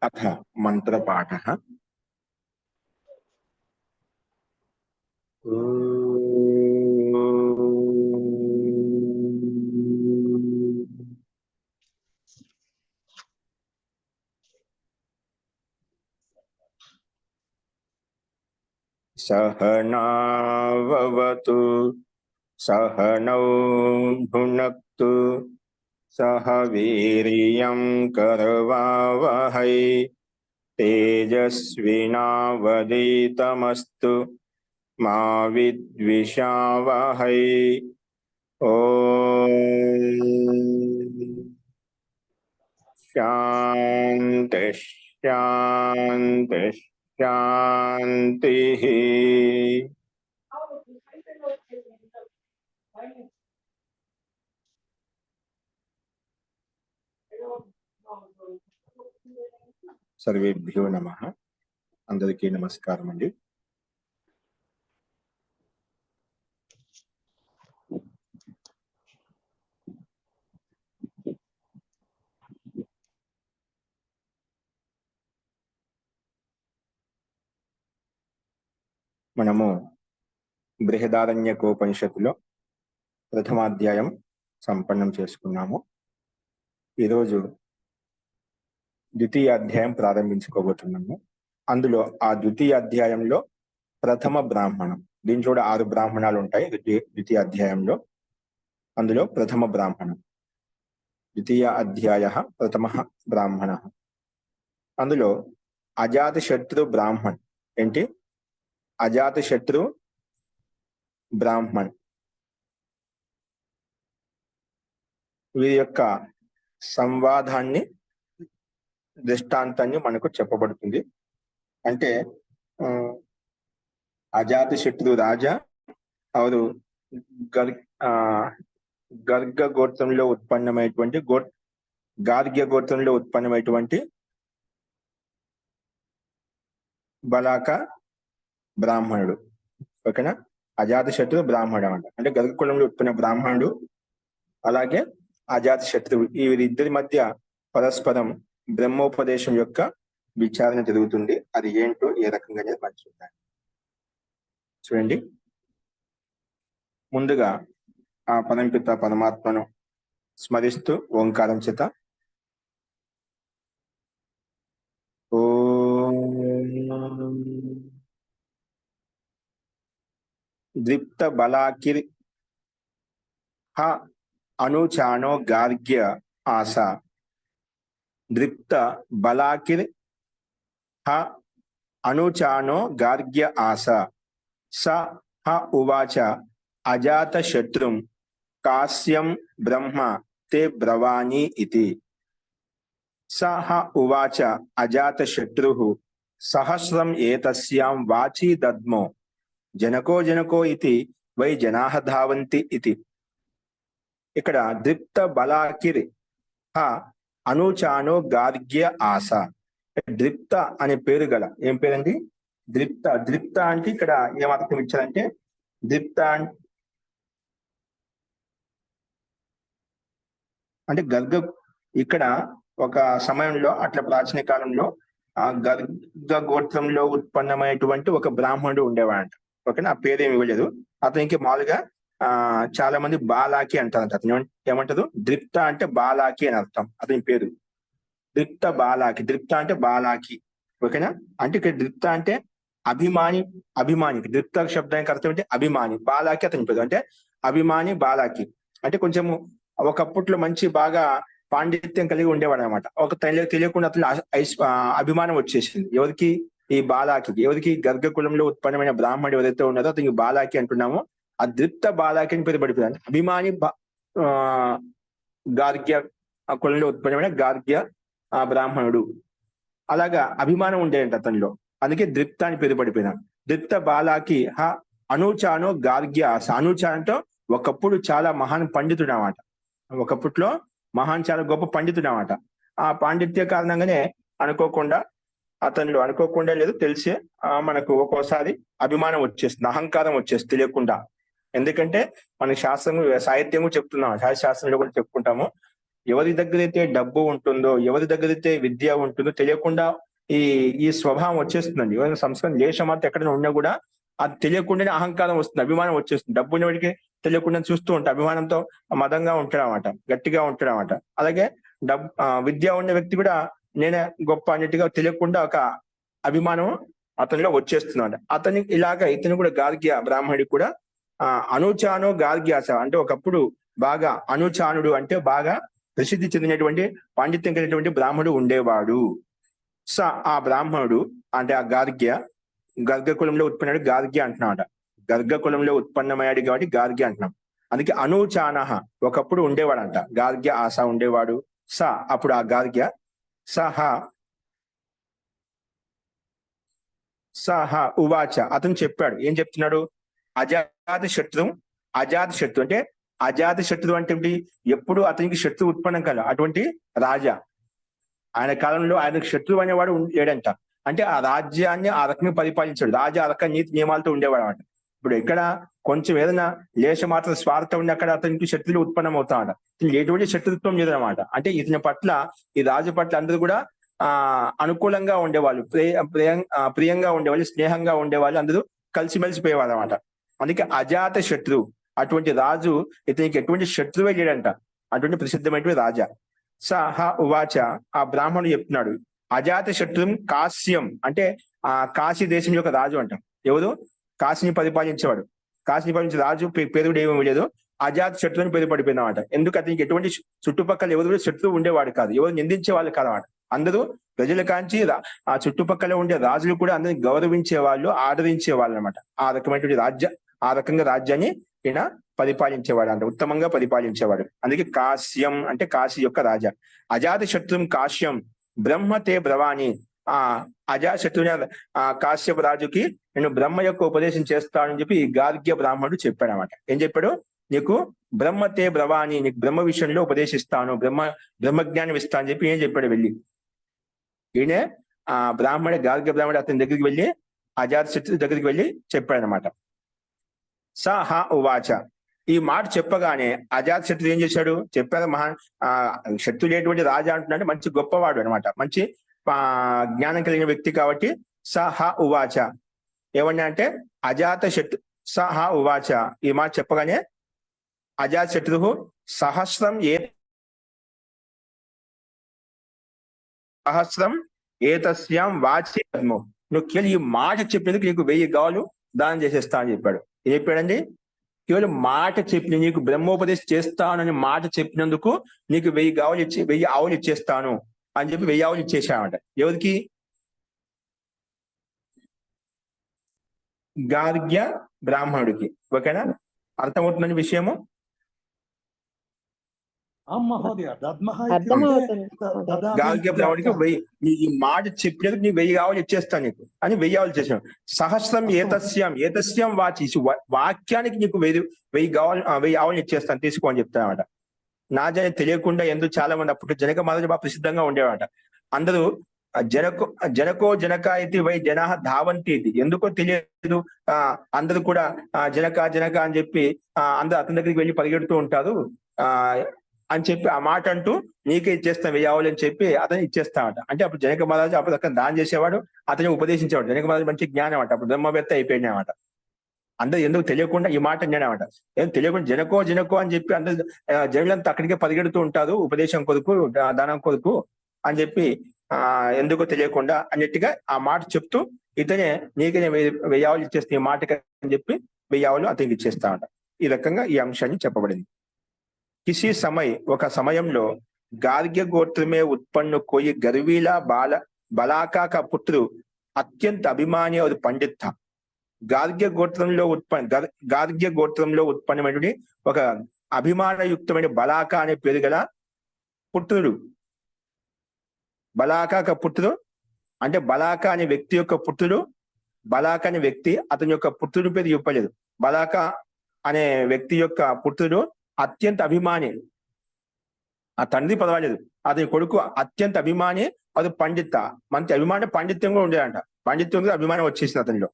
अथ मंत्रपाठः। सहनाववतु सहनौ भुनक्तु सह वीर्यं करवावहै तेजस्विनावधीतमस्तु मा विद्विषावहै। ओम शांति शांति शांति। सर्वेभ्यो नमः। अंदरिकी नमस्कारम अंडी। మనము బృహదారణ్యకోపనిషత్తులో ప్రథమాధ్యాయం సంపన్నం చేసుకున్నాము. ఈరోజు ద్వితీయ అధ్యాయం ప్రారంభించుకోబోతున్నాము. అందులో ఆ ద్వితీయ అధ్యాయంలో ప్రథమ బ్రాహ్మణం, దీంట్లో 6 బ్రాహ్మణాలు ఉంటాయి ద్వితీయ అధ్యాయంలో. అందులో ప్రథమ బ్రాహ్మణం, ద్వితీయ అధ్యాయ ప్రథమ బ్రాహ్మణ. అందులో అజాతశత్రు బ్రాహ్మణ్ ఏంటి? అజాతశత్రు బ్రాహ్మణ్ వీరి యొక్క సంవాదాన్ని, దృష్టాంతాన్ని మనకు చెప్పబడుతుంది. అంటే అజాతశత్రు రాజా ಅವರು గర్గ గోత్రంలో ఉత్పన్నమైనటువంటి గార్గ్య గోత్రంలో ఉత్పన్నమైనటువంటి బలాక బ్రాహ్మణుడు. ఓకేనా? అజాతశత్రు బ్రాహ్మణుడు అంటే గర్గ కులంలో ఉత్పన్న బ్రాహ్మణుడు, అలాగే అజాతశత్రువు. ఈ వీరిద్దరి మధ్య పరస్పరం బ్రహ్మోపదేశం యొక్క విచారణ జరుగుతుంది. అది ఏంటో ఏ రకంగా మనం చూద్దాం. చూడండి, ముందుగా ఆ పరమపిత పరమాత్మను స్మరిస్తూ ఓంకారం చేత ద్రిప్త బలాకిర్ హ అనుచానో గార్గ్య ఆస. ద్రిప్త బలాకిర్ హ అనుచానో గార్గ్య ఆస. స హ ఉవాచ అజాతశత్రుం కాస్యం బ్రహ్మ తే బ్రవాణి ఇతి. స హ ఉవాచ అజాతశత్రుః సహస్రం ఏతస్యాం వాచి దద్మో జనకో జనకో ఇతి వై జనాః ధావంతి ఇతి. ఇక్కడ ద్రిప్త బలాకిర్ హ అనుచానో గార్గ్య ఆస. ద్రిప్త అనే పేరు గల, ఏం పేరండి? ద్రిప్త. ద్రిప్త అంటే ఇక్కడ ఏమర్థం ఇచ్చారంటే, ద్రిప్త అంటే గర్గ. ఇక్కడ ఒక సమయంలో, అట్లా ప్రాచీన కాలంలో ఆ గర్గ గోత్రంలో ఉత్పన్నమైనటువంటి ఒక బ్రాహ్మణుడు ఉండేవాడంట. ఓకేనా? ఆ పేరేమి ఇవ్వలేదు. అతనికి మామూలుగా చాలా మంది బాలాకి అంటారంట. అతను ఏమంటారు? ద్రిప్త అంటే బాలాకి అని అర్థం. అతని పేరు ద్రిప్త బాలాకి. ద్రిప్త అంటే బాలాకి. ఓకేనా? అంటే ఇక్కడ ద్రిప్త అంటే అభిమాని. అభిమాని ద్రిప్త శబ్దానికి అర్థం అంటే అభిమాని. బాలాకి అతని పేరు. అంటే అభిమాని బాలాకి అంటే కొంచెము ఒకప్పట్లో మంచి బాగా పాండిత్యం కలిగి ఉండేవాడు అనమాట. ఒక తెలియకుండా అతను అభిమానం వచ్చేసింది. ఎవరికి? ఈ బాలాకి. ఎవరికి? గర్గ కులంలో ఉత్పన్నమైన బ్రాహ్మణుడు ఎవరైతే ఉన్నారో అతనికి బాలాకి అంటున్నామో. ఆ ద్రిప్త బాలాకి అని పేరు పడిపోయింది. అభిమాని గార్గ్య కులంలో ఉత్పన్నమైన గార్గ్య బ్రాహ్మణుడు. అలాగా అభిమానం ఉండేదంట అతనిలో, అందుకే ద్రిప్త అని పేరు పడిపోయినాడు. ద్రిప్త బాలాకి హ అనూచానో గార్గ్య ఆస. అనూచ అంటే ఒకప్పుడు చాలా మహాన్ పండితుడు అన్నమాట. ఒకప్పట్లో చాలా గొప్ప పండితుడు అన్నమాట. ఆ పాండిత్య కారణంగానే అనుకోకుండా లేదు, తెలిసే మనకు ఒక్కోసారి అభిమానం వచ్చేస్తుంది, అహంకారం వచ్చేస్తుంది తెలియకుండా. ఎందుకంటే మన శాస్త్రం సాహిత్యము చెప్తున్నాం, శాస్త్రంలో కూడా చెప్పుకుంటాము. ఎవరి దగ్గర అయితే డబ్బు ఉంటుందో, ఎవరి దగ్గర అయితే విద్య ఉంటుందో తెలియకుండా ఈ ఈ స్వభావం వచ్చేస్తుందండి. ఎవరైనా సంస్కరణ లేశమాత్రం ఎక్కడైనా ఉన్నా కూడా అది తెలియకుండానే అహంకారం వస్తుంది, అభిమానం వచ్చేస్తుంది. డబ్బు ఉన్నవాడికి తెలియకుండా చూస్తూ ఉంటా, అభిమానంతో మదంగా ఉంటాడనమాట, గట్టిగా ఉంటాడనమాట. అలాగే విద్య ఉన్న వ్యక్తి కూడా నేనే గొప్ప అన్నట్టుగా తెలియకుండా ఒక అభిమానం అతనిలో వచ్చేస్తున్నాడు. ఇతను కూడా గార్గ్య బ్రాహ్మణుడికి కూడా అనుచాను గార్గ్యాస అంటే ఒకప్పుడు బాగా అనుచానుడు అంటే బాగా ప్రసిద్ధి చెందినటువంటి పాండిత్యం కలిగినటువంటి బ్రాహ్మణుడు ఉండేవాడు. ఆ బ్రాహ్మణుడు అంటే ఆ గర్గ కులంలో ఉత్పన్నాడు, గార్గ్య అంటున్నాడు. గర్గ కులంలో ఉత్పన్నమయ్యాడు కాబట్టి గార్గ్య అంటున్నాం. అందుకే అనుచానహ ఒకప్పుడు ఉండేవాడంట, గార్గ్య ఆశ ఉండేవాడు. అప్పుడు ఆ గార్గ్య సహ ఉవాచ అతను చెప్పాడు. ఏం చెప్తున్నాడు? అజాత శత్రు అంటే అజాత శత్రు అంటే ఎప్పుడు అతనికి శత్రు ఉత్పన్నం కాదు అటువంటి రాజా. ఆయన కాలంలో ఆయనకు శత్రువు అనేవాడు లేడంట. అంటే ఆ రాజ్యాన్ని ఆ రకంగా పరిపాలించాడు. రాజా ఆ రకంగా నీతి నియమాలతో ఉండేవాడు అనమాట. ఇప్పుడు ఎక్కడ కొంచెం ఏదైనా లేశ మాత్రం స్వార్థం ఉండి అక్కడ అతనికి శత్రువులు ఉత్పన్నం అవుతాడు. ఎటువంటి శత్రుత్వం లేదనమాట. అంటే ఇతని పట్ల, ఈ రాజు పట్ల అందరూ కూడా అనుకూలంగా ఉండేవాళ్ళు, ప్రియంగా ఉండేవాళ్ళు, స్నేహంగా ఉండేవాళ్ళు, అందరూ కలిసిమెలిసిపోయేవాళ్ళు అనమాట. అందుకే అజాత శత్రువు అటువంటి రాజు ఇతనికి ఎటువంటి శత్రువే లేడంట, అటువంటి ప్రసిద్ధమైనటువంటి రాజా. ఉవాచ ఆ బ్రాహ్మణుడు చెప్తున్నాడు, అజాత శత్రుం కాశ్యం అంటే ఆ కాశీ దేశం యొక్క రాజు అంట. ఎవరు? కాశీని పరిపాలించేవాడు. కాశీని పరిపాలించే రాజు పేరు కూడా ఏమీ లేదు, అజాత శత్రువుని పేరు పడిపోయిందన్నమాట. ఎందుకు? అతనికి ఎటువంటి చుట్టుపక్కల ఎవరు కూడా శత్రువు ఉండేవాడు కాదు, ఎవరు నిందించే వాళ్ళు కాదన్నమాట. అందరూ ప్రజల కాంచి ఆ చుట్టుపక్కల ఉండే రాజులు కూడా అందరిని గౌరవించే వాళ్ళు, ఆదరించే వాళ్ళు అనమాట. ఆ రకంగా రాజ్యాన్ని ఈయన పరిపాలించేవాడు అంట, ఉత్తమంగా పరిపాలించేవాడు. అందుకే కాశ్యం అంటే కాశీ యొక్క రాజా. అజాత శత్రుం కాశ్యం బ్రహ్మతే బ్రవాణి. అజాశత్రుని కాశ్యప రాజుకి నేను బ్రహ్మ యొక్క ఉపదేశం చేస్తానని చెప్పి ఈ గార్గ్య బ్రాహ్మణుడు చెప్పాడు అనమాట. ఏం చెప్పాడు? నీకు బ్రహ్మతే బ్రవాణి, నీకు బ్రహ్మ విషయంలో ఉపదేశిస్తాను, బ్రహ్మజ్ఞానం ఇస్తా అని చెప్పి ఏం చెప్పాడు? వెళ్ళి ఈయనే గార్గ్య బ్రాహ్మణుడు అతని దగ్గరికి వెళ్ళి అజాత శత్రు దగ్గరికి వెళ్ళి చెప్పాడు అనమాట. ఉవాచ ఈ మాట చెప్పగానే అజాత శత్రు ఏం చేశాడు? చెప్పారు, శత్రు లేటువంటి రాజా అంటున్నాడు, మంచి గొప్పవాడు అనమాట, మంచి జ్ఞానం కలిగిన వ్యక్తి కాబట్టి ఉవాచ ఏమన్నా అంటే అజాత శత్రు ఉవాచ ఈ మాట చెప్పగానే అజాత శత్రు సహస్రం ఏతస్యాం వాచి నువ్వు కేవలం ఈ మాట చెప్పినందుకు నీకు 1000 గావులు దానం చేసేస్తా అని చెప్పాడు. ఏం చెప్పాడండి? కేవలం మాట చెప్పిన, నీకు బ్రహ్మోపదేశం చేస్తానని మాట చెప్పినందుకు నీకు 1000 గావులు 1000 ఆవులు ఇచ్చేస్తాను అని చెప్పి 1000 ఆవులు ఇచ్చేసామంట. ఎవరికి? గార్గ్య బ్రాహ్మణుడికి. ఓకేనా? అర్థమవుతుందని విషయము? గార్గ్య బ్రాహ్మణుడికి ఈ మాట చెప్పినందుకు నీ 1000 ఆవులు ఇచ్చేస్తాను నీకు అని 1000 ఆవులు చేసాను. సహస్రం ఏతస్యం వాచి, వాక్యానికి నీకు 1000 ఆవులు ఇచ్చేస్తాను తీసుకో అని చెప్తానమాట. నాజాని తెలియకుండా ఎందుకు చాలా మంది అప్పుడు జనక మహారాజు బాగా ప్రసిద్ధంగా ఉండేవాట. అందరూ జనక అయితే వై జనా ధావంతి ఇది, ఎందుకో తెలియదు అందరూ కూడా జనక అని చెప్పి అందరూ అతని దగ్గరికి వెళ్ళి పరిగెడుతూ ఉంటారు అని చెప్పి ఆ మాట అంటూ నీకే ఇచ్చేస్తాం 1000 ఆవులు అని చెప్పి అతను ఇచ్చేస్తామట. అంటే అప్పుడు జనక మహారాజు అప్పుడు అక్కడ దానం చేసేవాడు, అతను ఉపదేశించేవాడు. జనక మహారాజు మంచి జ్ఞానం అంట, అప్పుడు బ్రహ్మవేత్త అయిపోయినామట. అందరూ ఎందుకు తెలియకుండా ఈ మాట అన్నాడమాట. ఏం తెలియకుండా జనకో అని చెప్పి అందరు జనులంతా అక్కడికే పరిగెడుతూ ఉంటారు ఉపదేశం కొరకు, దానం కొరకు అని చెప్పి ఎందుకో తెలియకుండా అన్నట్టుగా ఆ మాట చెప్తూ ఇతనే నీకే 1000 ఆవులు ఇచ్చేస్తే ఈ మాటకి అని చెప్పి 1000 ఆవులు అతనికి ఇచ్చేస్తామట. ఈ రకంగా ఈ అంశాన్ని చెప్పబడింది. కిసి ఒక సమయంలో గార్గ్య గోత్రమే ఉత్పन्न కోయి గర్వీలా బలాకా కా పుత్రు అత్యంత అభిమాని और पंडित था. గార్గ్య గోత్రంలో ఉత్పన్నమైనటువంటి ఒక అభిమానయుక్తమైన బలాకా అనే పేరు గల పుత్రుడు. బలాకా పుత్రుడు అంటే బలాకా అనే వ్యక్తి యొక్క పుత్రుడు. బలాకా అనే వ్యక్తి అతని యొక్క పుత్రుడి పేరు చెప్పలేదు. బలాకా అనే వ్యక్తి యొక్క పుత్రుడు అత్యంత అభిమాని, ఆ తండ్రి పర్వాలేదు, అతని కొడుకు అత్యంత అభిమాని, అది పండిత, మంచి పాండిత్యం కూడా ఉండేదంట. పాండిత్యం కూడా అభిమానం వచ్చేసింది అతనిలో.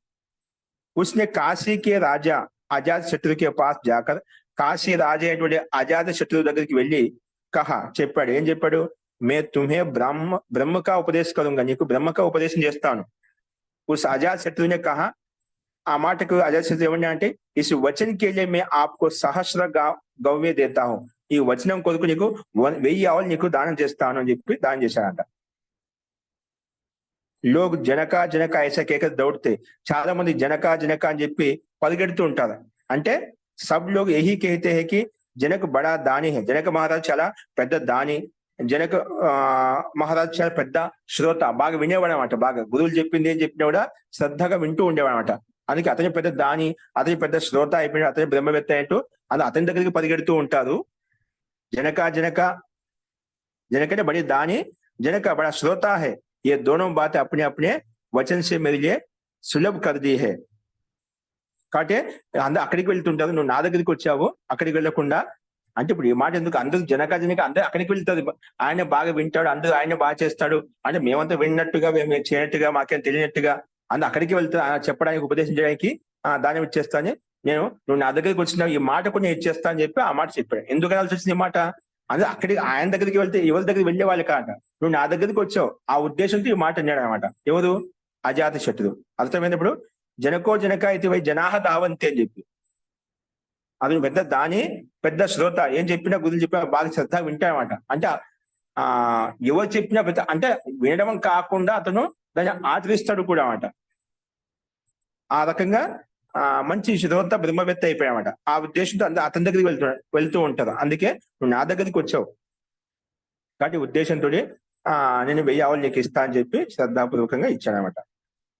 उसने काशी के राजा अजात शत्रु के पास जाकर, కాశీ రాజు అయినటువంటి అజాత శత్రువు దగ్గరికి వెళ్ళి కహా చెప్పాడు, ఏం చెప్పాడు? మే తుమ్హే బ్రహ్మ కా ఉపదేశ్ కరుంగా, నీకు బ్రహ్మ కా ఉపదేశం చేస్తాను. ఉస్ అజాత్ శత్రునే కహా, ఆ మాటకు అజాత్ శత్రు ఏమన్నా అంటే, ఇస్ వచన్ కే లియే మే ఆప్కో సహస్ర గవ్వే దేతా హూ, ఈ వచనం కొరకు నీకు 1000 ఆవులు నీకు దానం చేస్తాను అని చెప్పి దానం చేశాడంట. లోగ్ జనకా జనకా ఐసా కేక దౌడితే, చాలా మంది జనకా జనకా అని చెప్పి పరిగెడుతూ ఉంటారు. అంటే సబ్ లోగ్ యహీ కేతే హై కి జనక్ బడా దాని హై, జనక మహారాజ్ చాలా పెద్ద దాని, జనక మహారాజ్ చాలా పెద్ద శ్రోత, బాగా వినేవాడు అనమాట. బాగా గురువులు చెప్పింది ఏం చెప్పినా కూడా శ్రద్ధగా వింటూ ఉండేవాడు అనమాట. అందుకే అతని పెద్ద దాని, అతని పెద్ద శ్రోత అయిపోయినాడు, అతని బ్రహ్మవేత్త అంటూ అది అతని దగ్గరికి పరిగెడుతూ ఉంటారు. జనకా జనకా, जनक बड़ी दानी, जनक बड़ा श्रोता है, ये दोनों बातें अपने अपने वचन से मेरे लिए सुलभ कर दी है. కాబట్టి అక్కడికి వెళ్తుంటారు, నువ్వు నా దగ్గరికి వచ్చావు అక్కడికి వెళ్ళకుండా అంటే ఇప్పుడు ఈ మాట ఎందుకు, అందరూ జనక అందరూ అక్కడికి వెళ్తారు, ఆయన బాగా వింటాడు, అందరూ ఆయన బాగా చేస్తాడు అంటే మేమంతా విన్నట్టుగా మేము చేయనట్టుగా మాకేం తెలియనట్టుగా అందరూ అక్కడికి వెళ్తా చెప్పడానికి ఉపదేశించడానికి దాన్ని ఇచ్చేస్తాను నేను, నువ్వు నా దగ్గరికి వచ్చినావు ఈ మాట కూడా నేను ఇచ్చేస్తా అని చెప్పి ఆ మాట చెప్పాడు. ఎందుకు అనాల్సి వచ్చింది ఈ మాట? అదే అక్కడికి ఆయన దగ్గరికి వెళ్తే ఎవరి దగ్గరికి వెళ్ళే వాళ్ళు కాక, నువ్వు నా దగ్గరికి వచ్చావు ఆ ఉద్దేశంతో ఈ మాట అన్నాడు అనమాట. ఎవరు? అజాత శత్రువు. అర్థమైనప్పుడు జనకో జనక అయితే వై జనాహ దావంతి అని చెప్పి, అది పెద్ద దాని పెద్ద శ్రోత, ఏం చెప్పినా గురువులు చెప్పినా బాగా శ్రద్ధ వింటాడనమాట. అంటే ఎవరు చెప్పినా పెద్ద అంటే వినడం కాకుండా అతను దాన్ని ఆచరిస్తాడు కూడా అనమాట. ఆ రకంగా మంచి శ్రోత బ్రహ్మవేత్త అయిపోయాడనమాట. ఆ ఉద్దేశంతో అతని దగ్గరికి వెళ్తూ ఉంటారు. అందుకే నువ్వు నా దగ్గరికి వచ్చావు కాబట్టి ఉద్దేశంతో నేను 1000 ఆవులు నీకు ఇస్తా అని చెప్పి శ్రద్ధాపూర్వకంగా ఇచ్చాడనమాట.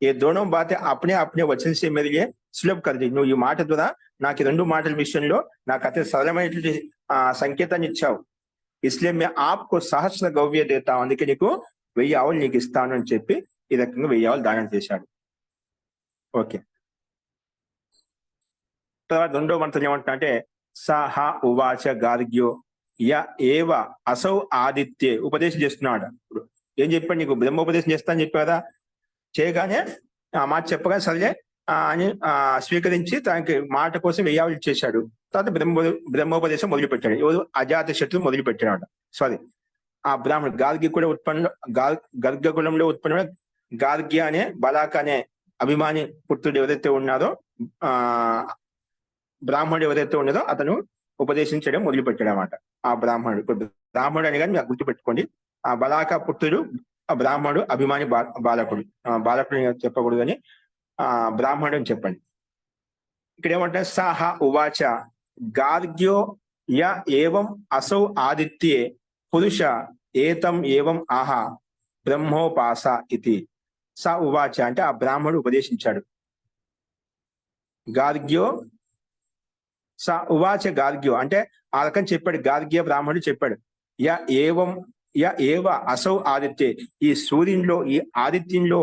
ఏ దోనో బాతే అప్నే అప్నే వచన సే మేరే లియే సులభ్ కర్ दी. నువ్వు ఈ మాట ద్వారా నాకు రెండు మాటల విషయంలో నాకు అతి సరళమైనటువంటి సంకేతాన్ని ఇచ్చావు. ఇస్లియే మే ఆప్కో సహస్ర గవ్య దేతా, అందుకే నీకు 1000 ఆవులు నీకు ఇస్తాను అని చెప్పి ఈ రకంగా 1000 ఆవులు దానం చేశాడు. ఓకే, తర్వాత రెండో మంత్రం ఏమంటా అంటే సహ ఉవాచ గార్గ్యో య ఏవ అసౌ ఆదిత్యే, ఉపదేశం చేస్తున్నాడు. ఇప్పుడు ఏం చెప్పాడు? నీకు బ్రహ్మోపదేశం చేస్తా అని చెప్పా కదా, చేయగానే ఆ మాట చెప్పగానే సరే అని స్వీకరించి తనకి మాట కోసం 1000 ఆవులు ఇచ్చేశాడు. తర్వాత బ్రహ్మోపదేశం మొదలుపెట్టాడు. ఎవరు? అజాత శత్రువు మొదలుపెట్టాడు. సారీ, ఆ బ్రాహ్మణుడు గార్గి కూడా గర్గ కులంలో ఉత్పన్నమైన గార్గ్య అనే బలాక అనే అభిమాని పుత్రుడు ఎవరైతే ఉన్నారో బ్రాహ్మణుడు ఎవరైతే ఉన్నదో అతను ఉపదేశించడం మొదలుపెట్టాడు అనమాట. ఆ బ్రాహ్మణుడు, ఇప్పుడు బ్రాహ్మణుడు అని కానీ మీరు గుర్తుపెట్టుకోండి, ఆ బలాక పుత్రుడు ఆ బ్రాహ్మణుడు అభిమాని బాలకుడు, బాలకుడు చెప్పకూడదు అని బ్రాహ్మణుడు అని చెప్పండి. ఇక్కడ ఏమంటారు? సహ ఉవాచ గార్గ్యో య ఏవం అసౌ ఆదిత్యే పురుష ఏతం ఏవం ఆహ బ్రహ్మోపాస ఇది. స ఉవాచ అంటే ఆ బ్రాహ్మణుడు ఉపదేశించాడు. గార్గ్యో స ఉవాచ గార్గ్యో అంటే ఆ రకం చెప్పాడు. గార్గ్య బ్రాహ్మణుడు చెప్పాడు. య ఏవ అసౌ ఆదిత్యే, ఈ సూర్యునిలో ఈ ఆదిత్యంలో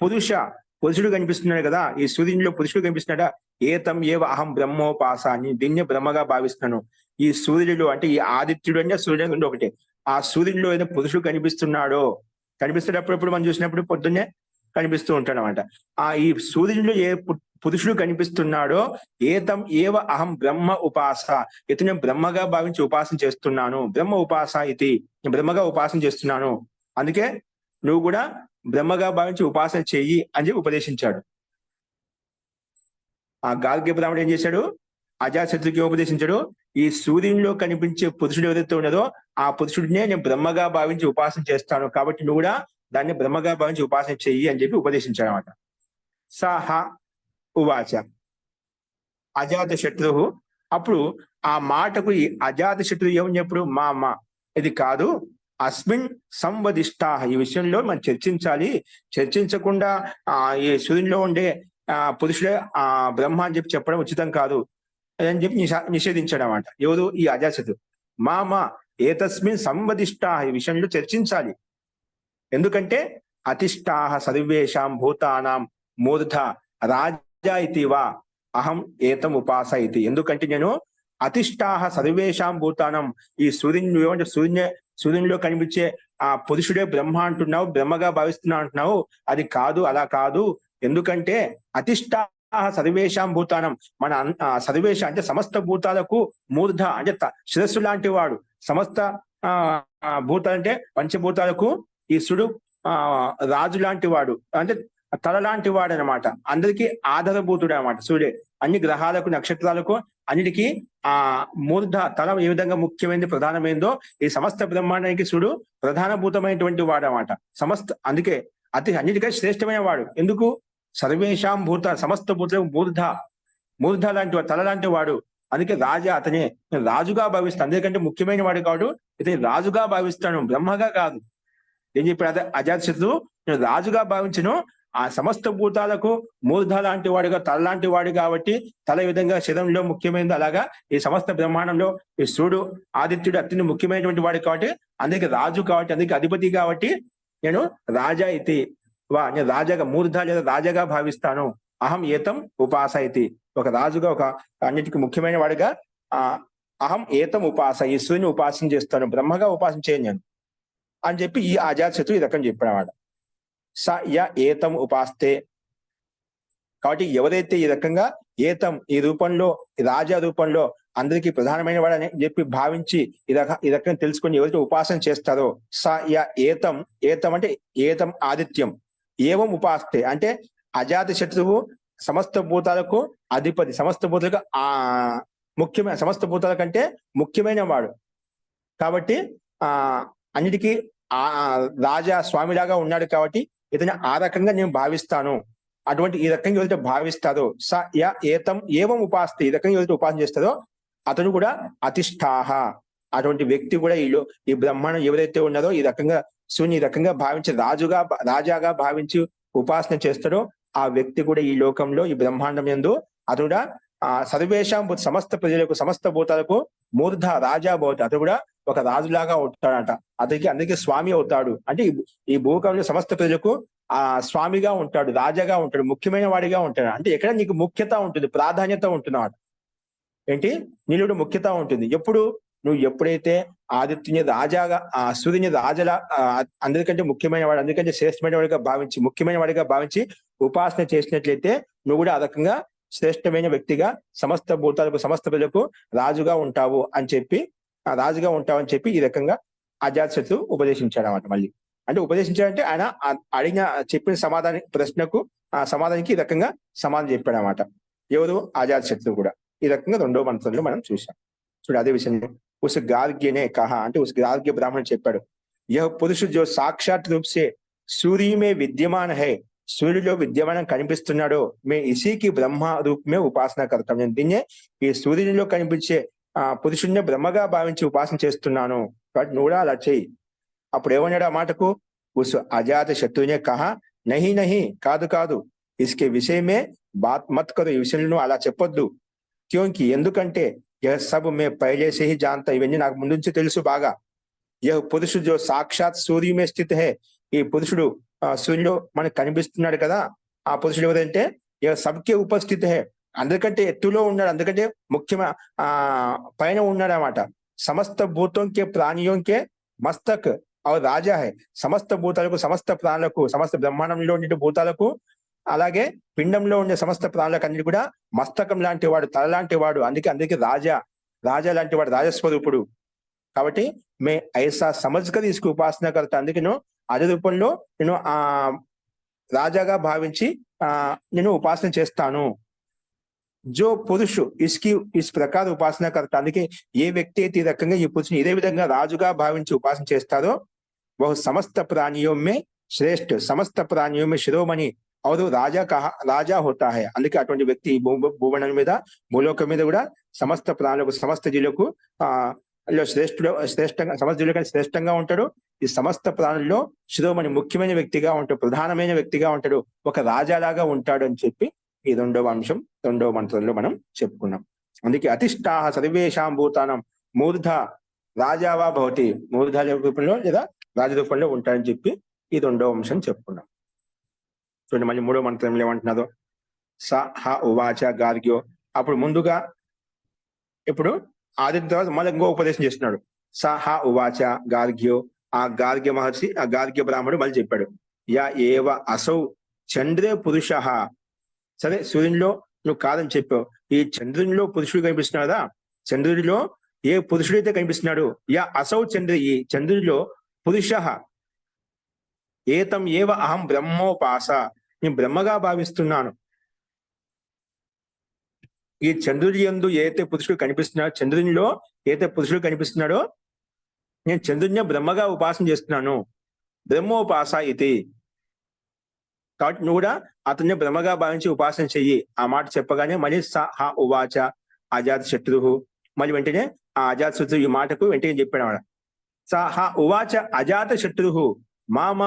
పురుషుడు కనిపిస్తున్నాడు కదా, ఈ సూర్యునిలో పురుషుడు కనిపిస్తున్నాడా, ఏతం ఏవ అహం బ్రహ్మోపాస, దీన్ని బ్రహ్మగా భావిస్తున్నాను. ఈ సూర్యుడు అంటే ఈ ఆదిత్యుడు అంటే సూర్యుడు ఒకటే, ఆ సూర్యుడిలో ఏదో పురుషుడు కనిపిస్తున్నప్పుడు మనం చూసినప్పుడు పొద్దున్నే కనిపిస్తూ ఉంటాడు అనమాట. ఈ సూర్యుడిలో ఏ పురుషుడు కనిపిస్తున్నాడో ఏతం ఏవ అహం బ్రహ్మ ఉపాస, ఇతను బ్రహ్మగా భావించి ఉపాసన చేస్తున్నాను. బ్రహ్మ ఉపాస ఇది, బ్రహ్మగా ఉపాసన చేస్తున్నాను, అందుకే నువ్వు కూడా బ్రహ్మగా భావించి ఉపాసన చెయ్యి అని చెప్పి ఉపదేశించాడు. ఆ గార్గ్య బ్రాహ్మణుడు ఏం చేశాడు? అజాతశత్రుకి ఉపదేశించాడు. ఈ సూర్యునిలో కనిపించే పురుషుడు ఎవరైతే ఉన్నదో ఆ పురుషుడినే నేను బ్రహ్మగా భావించి ఉపాసన చేస్తాను, కాబట్టి నువ్వు కూడా దాన్ని బ్రహ్మగా భావించి ఉపాసన చెయ్యి అని చెప్పి ఉపదేశించాడు అనమాట. సహ ఉవాచ అజాత శత్రువు. అప్పుడు ఆ మాటకు ఈ అజాత శత్రువు ఏమని చెప్పడు? మా ఇది కాదు, అస్మిన్ సంవదిష్టా, ఈ విషయంలో మనం చర్చించాలి, చర్చించకుండా ఈ సూర్యునిలో ఉండే పురుషుడే బ్రహ్మ అని చెప్పి చెప్పడం ఉచితం కాదు అని చెప్పి నిషేధించాడు అనమాట. ఎవరు? ఈ అజాతశత్రువు. మా ఏతస్మిన్ సంవదిష్టా, ఈ విషయంలో చర్చించాలి. ఎందుకంటే అతిష్టాహ సర్వేషాం భూతానాం మూర్ధ రాజా ఇతివా అహం ఏతం ఉపాస ఇది. ఎందుకంటే నేను అతిష్టాహ సర్వేషాం భూతానం, ఈ సూర్యునిలో కనిపించే ఆ పురుషుడే బ్రహ్మ అంటున్నావు, బ్రహ్మగా భావిస్తున్నా అంటున్నావు, అది కాదు, అలా కాదు. ఎందుకంటే అతిష్టాహ సర్వేషాం భూతానం, మన సర్వేష అంటే సమస్త భూతాలకు మూర్ధ అంటే శిరస్సు లాంటి వాడు, సమస్త భూతాలు అంటే పంచభూతాలకు ఈశ్వరుడు రాజు లాంటి వాడు, అంటే తల లాంటి వాడు అనమాట. అందరికీ ఆధారభూతుడు అనమాట సూర్యుడే. అన్ని గ్రహాలకు నక్షత్రాలకు అన్నిటికీ ఆ మూర్ధ తల ఏ విధంగా ముఖ్యమైనది ప్రధానమైందో ఈ సమస్త బ్రహ్మాండానికి సూర్యుడు ప్రధానభూతమైనటువంటి వాడు అనమాట. అందుకే అన్నిటికంటే శ్రేష్టమైన వాడు. ఎందుకు? సర్వేషాం భూత సమస్త భూత మూర్ధ లాంటి వాడు, తల లాంటి వాడు. అందుకే రాజా అతనే రాజుగా భావిస్తాను. అందుకంటే ముఖ్యమైన వాడు కాడు, ఇతని రాజుగా భావిస్తాను, బ్రహ్మగా కాదు. ఏం చెప్పాడు అజాతశత్రువు? నేను రాజుగా భావించను, ఆ సమస్త భూతాలకు మూర్ధ లాంటి వాడుగా, తల లాంటి వాడు కాబట్టి, తల విధంగా శరీరంలో ముఖ్యమైనది అలాగా ఈ సమస్త బ్రహ్మాండంలో ఈ సూర్యుడు ఆదిత్యుడు అత్యంత ముఖ్యమైనటువంటి వాడు కాబట్టి, అందుకే రాజు కాబట్టి, అందుకే అధిపతి కాబట్టి నేను రాజా ఇది నేను రాజాగా మూర్ధ లేదా రాజాగా భావిస్తాను. అహం ఏతం ఉపాస ఇది, ఒక రాజుగా, ఒక అన్నిటికీ ముఖ్యమైన వాడిగా అహం ఏతం ఉపాస, ఈ సూర్యుని ఉపాసన చేస్తాను, బ్రహ్మగా ఉపాసన చేయను నేను అని చెప్పి ఈ అజాతశత్రువు ఈ రకం చెప్పినవాడు. స య ఏతం ఉపాస్తే, కాబట్టి ఎవరైతే ఈ రకంగా ఏతం ఈ రూపంలో, రాజా రూపంలో అందరికీ ప్రధానమైన వాడని చెప్పి భావించి ఈ రకంగా తెలుసుకొని ఎవరైతే ఉపాసన చేస్తారో, స య ఏతం, ఏతం అంటే ఏతం ఆదిత్యం, ఏవం ఉపాస్తే అంటే అజాతశత్రువు సమస్త భూతాలకు అధిపతి, సమస్త భూతాలకు ముఖ్యమైన, సమస్త భూతాల కంటే ముఖ్యమైన వాడు కాబట్టి అన్నిటికీ రాజా స్వామిలాగా ఉన్నాడు కాబట్టి ఇతని ఆ రకంగా నేను భావిస్తాను. అటువంటి ఈ రకంగా ఎవరైతే భావిస్తారో, స య ఏతం ఏవం ఉపాస్తే, ఈ రకంగా ఎవరైతే ఉపాసన చేస్తారో అతను కూడా అతిష్ఠాహ, అటువంటి వ్యక్తి కూడా ఈ బ్రహ్మాండం ఎవరైతే ఉన్నారో ఈ రకంగా శూన్య ఈ రకంగా భావించి రాజాగా భావించి ఉపాసన చేస్తాడో ఆ వ్యక్తి కూడా ఈ లోకంలో ఈ బ్రహ్మాండం యందు అతడు కూడా సర్వేషాం సమస్త ప్రజలకు సమస్త భూతాలకు మూర్ధ రాజా భవతి, అతడు కూడా ఒక రాజులాగా ఉంటాడట. అతనికి అందరికీ స్వామి అవుతాడు. అంటే ఈ భూకంలో సమస్త ప్రజలకు స్వామిగా ఉంటాడు, రాజాగా ఉంటాడు, ముఖ్యమైన వాడిగా ఉంటాడు. అంటే ఎక్కడ నీకు ముఖ్యత ఉంటుంది, ప్రాధాన్యత ఉంటున్నాడు. ఏంటి? నీళ్ళు ముఖ్యత ఉంటుంది. నువ్వు ఎప్పుడైతే ఆదిత్యుని రాజాగా, సూర్యుని రాజలా అందరికంటే ముఖ్యమైన వాడు, అందరికంటే శ్రేష్టమైన వాడిగా భావించి, ముఖ్యమైన వాడిగా భావించి ఉపాసన చేసినట్లయితే నువ్వు కూడా ఆ రకంగా శ్రేష్టమైన వ్యక్తిగా సమస్త భూతాలకు సమస్త ప్రజలకు రాజుగా ఉంటావు అని చెప్పి ఈ రకంగా అజాతశత్రువు ఉపదేశించాడు అన్నమాట. మళ్ళీ అంటే ఉపదేశించాడంటే ఆయన అడిగిన చెప్పిన ప్రశ్నకు సమాధానానికి ఈ రకంగా సమాధానం చెప్పాడు అన్నమాట. ఎవరు? అజాతశత్రువు కూడా. ఈ రకంగా రెండో మంత్రంలో మనం చూసాం. చూడు అదే విషయం ఉస్ గార్గ్యనే కహా అంటే ఉస్ గార్గ్య బ్రాహ్మణుడు చెప్పాడు, యహ్ పురుషు జో సాక్షాత్ రూప్ సే సూర్య మే విద్యమాన్ హై, సూర్యుడిలో విద్యమానం కనిపిస్తున్నాడో మే ఇసీకి బ్రహ్మ రూపమే ఉపాసన కర్తాం, నేను దీన్నే ఈ సూర్యుడిలో కనిపించే పురుషుడిని బ్రహ్మగా భావించి ఉపాసన చేస్తున్నాను కాబట్టి నువ్వు కూడా అలా చెయ్యి. అప్పుడు ఏమన్నాడు ఆ మాటకు? ఉస్ అజాత శత్రువునే కహా నహి నహి, కాదు ఇసుకే విషయమే బాత్ మత్ కరు, ఈ విషయంలో అలా చెప్పొద్దు. క్యోంకి ఎందుకంటే యహ్ సబ్ మే పహలే సే హీ జానతా, ఇవన్నీ నాకు ముందు నుంచి తెలుసు బాగా. యహ్ పురుషుడు జో సాక్షాత్ సూర్య మే స్థిత హై, ఈ పురుషుడు సూర్యుడు మనకు కనిపిస్తున్నాడు కదా, ఆ పురుషుడు ఎవరంటే యహ్ సబ్కే ఉపస్థిత హై, అందరికంటే ఎత్తులో ఉన్నాడు, అందరికంటే ముఖ్యమైన పైన ఉన్నాడు అన్నమాట. సమస్త భూతోంకే ప్రాణియోంకే మస్తక్ और రాజా హై, సమస్త భూతాలకు సమస్త ప్రాణులకు సమస్త బ్రహ్మాండంలో ఉండే భూతాలకు అలాగే పిండంలో ఉండే సమస్త ప్రాణులకు అన్నిటి కూడా మస్తకం లాంటి వాడు, తల లాంటి వాడు. అందరికీ రాజా లాంటి వాడు, రాజస్వరూపుడు. కాబట్టి మే ఐసా సమజ్గా తీసుకు ఉపాసన కర్త, అందుకే నేను అదే రూపంలో నేను రాజాగా భావించి నేను ఉపాసన చేస్తాను. జో పురుషు ఇస్ ప్రకార ఉపాసన కర్త, అందుకే ఏ వ్యక్తి అయితే ఈ రకంగా ఈ పురుషుని ఇదే విధంగా రాజుగా భావించి ఉపాసన చేస్తారో వహు సమస్త ప్రాణియోం మే శ్రేష్ఠ, సమస్త ప్రాణియోం మే శిరోమణి అవును రాజా హోతా హై. అందుకే అటువంటి వ్యక్తి ఈ భూమండలం మీద, భూలోకం మీద కూడా సమస్త ప్రాణులకు సమస్త జీవులకు శ్రేష్టంగా, సమస్త జీవుల కంటే శ్రేష్టంగా ఉంటాడు. ఈ సమస్త ప్రాణుల్లో శిరోమణి ముఖ్యమైన వ్యక్తిగా ఉంటాడు, ప్రధానమైన వ్యక్తిగా ఉంటాడు, ఒక రాజాలాగా ఉంటాడు అని చెప్పి ఈ రెండవ మంత్రంలో మనం చెప్పుకున్నాం. అందుకే అతిష్ఠాహ సర్వేషాం భూతానం మూర్ధ రాజావా భవతి, మూర్ధ రూపంలో లేదా రాజ రూపంలో ఉంటాడని చెప్పి ఈ రెండవ అంశం చెప్పుకున్నాం. చూడండి మళ్ళీ మూడో మంత్రంలో ఏమంటున్నారో, స హ ఉవాచ గార్గ్యో. అప్పుడు ముందుగా ఇప్పుడు ఆదిత్య తర్వాత మళ్ళీ ఇంకో ఉపదేశం చేస్తున్నాడు. స హ ఉవాచ గార్గ్యో, ఆ గార్గ్య మహర్షి, ఆ గార్గ్య బ్రాహ్మణుడు మళ్ళీ చెప్పాడు, యా ఏవ అసౌ చంద్రే పురుష. సరే సూర్యునిలో నువ్వు కాదని చెప్పావు, ఈ చంద్రునిలో పురుషుడు కనిపిస్తున్నాడు కదా, చంద్రుడిలో ఏ పురుషుడైతే కనిపిస్తున్నాడు, యా అసౌ చంద్రి, ఈ చంద్రుడిలో పురుష ఏతం ఏవ అహం బ్రహ్మోపాస, నేను బ్రహ్మగా భావిస్తున్నాను. ఈ చంద్రుడి యందు ఏదైతే పురుషుడు కనిపిస్తున్నాడో, చంద్రునిలో ఏదైతే పురుషుడు కనిపిస్తున్నాడో నేను చంద్రుడిని బ్రహ్మగా ఉపాసన చేస్తున్నాను. బ్రహ్మోపాస ఇది. కాబట్టి నువ్వు కూడా అతన్ని బ్రహ్మగా భావించి ఉపాసన చెయ్యి. ఆ మాట చెప్పగానే మళ్ళీ స హ ఉవాచ అజాత శత్రు, మళ్ళీ వెంటనే ఆ అజాత శత్రు ఈ మాటకు వెంటనే చెప్పాడు ఆవిడ. స హ ఉవాచ అజాత శత్రు మామ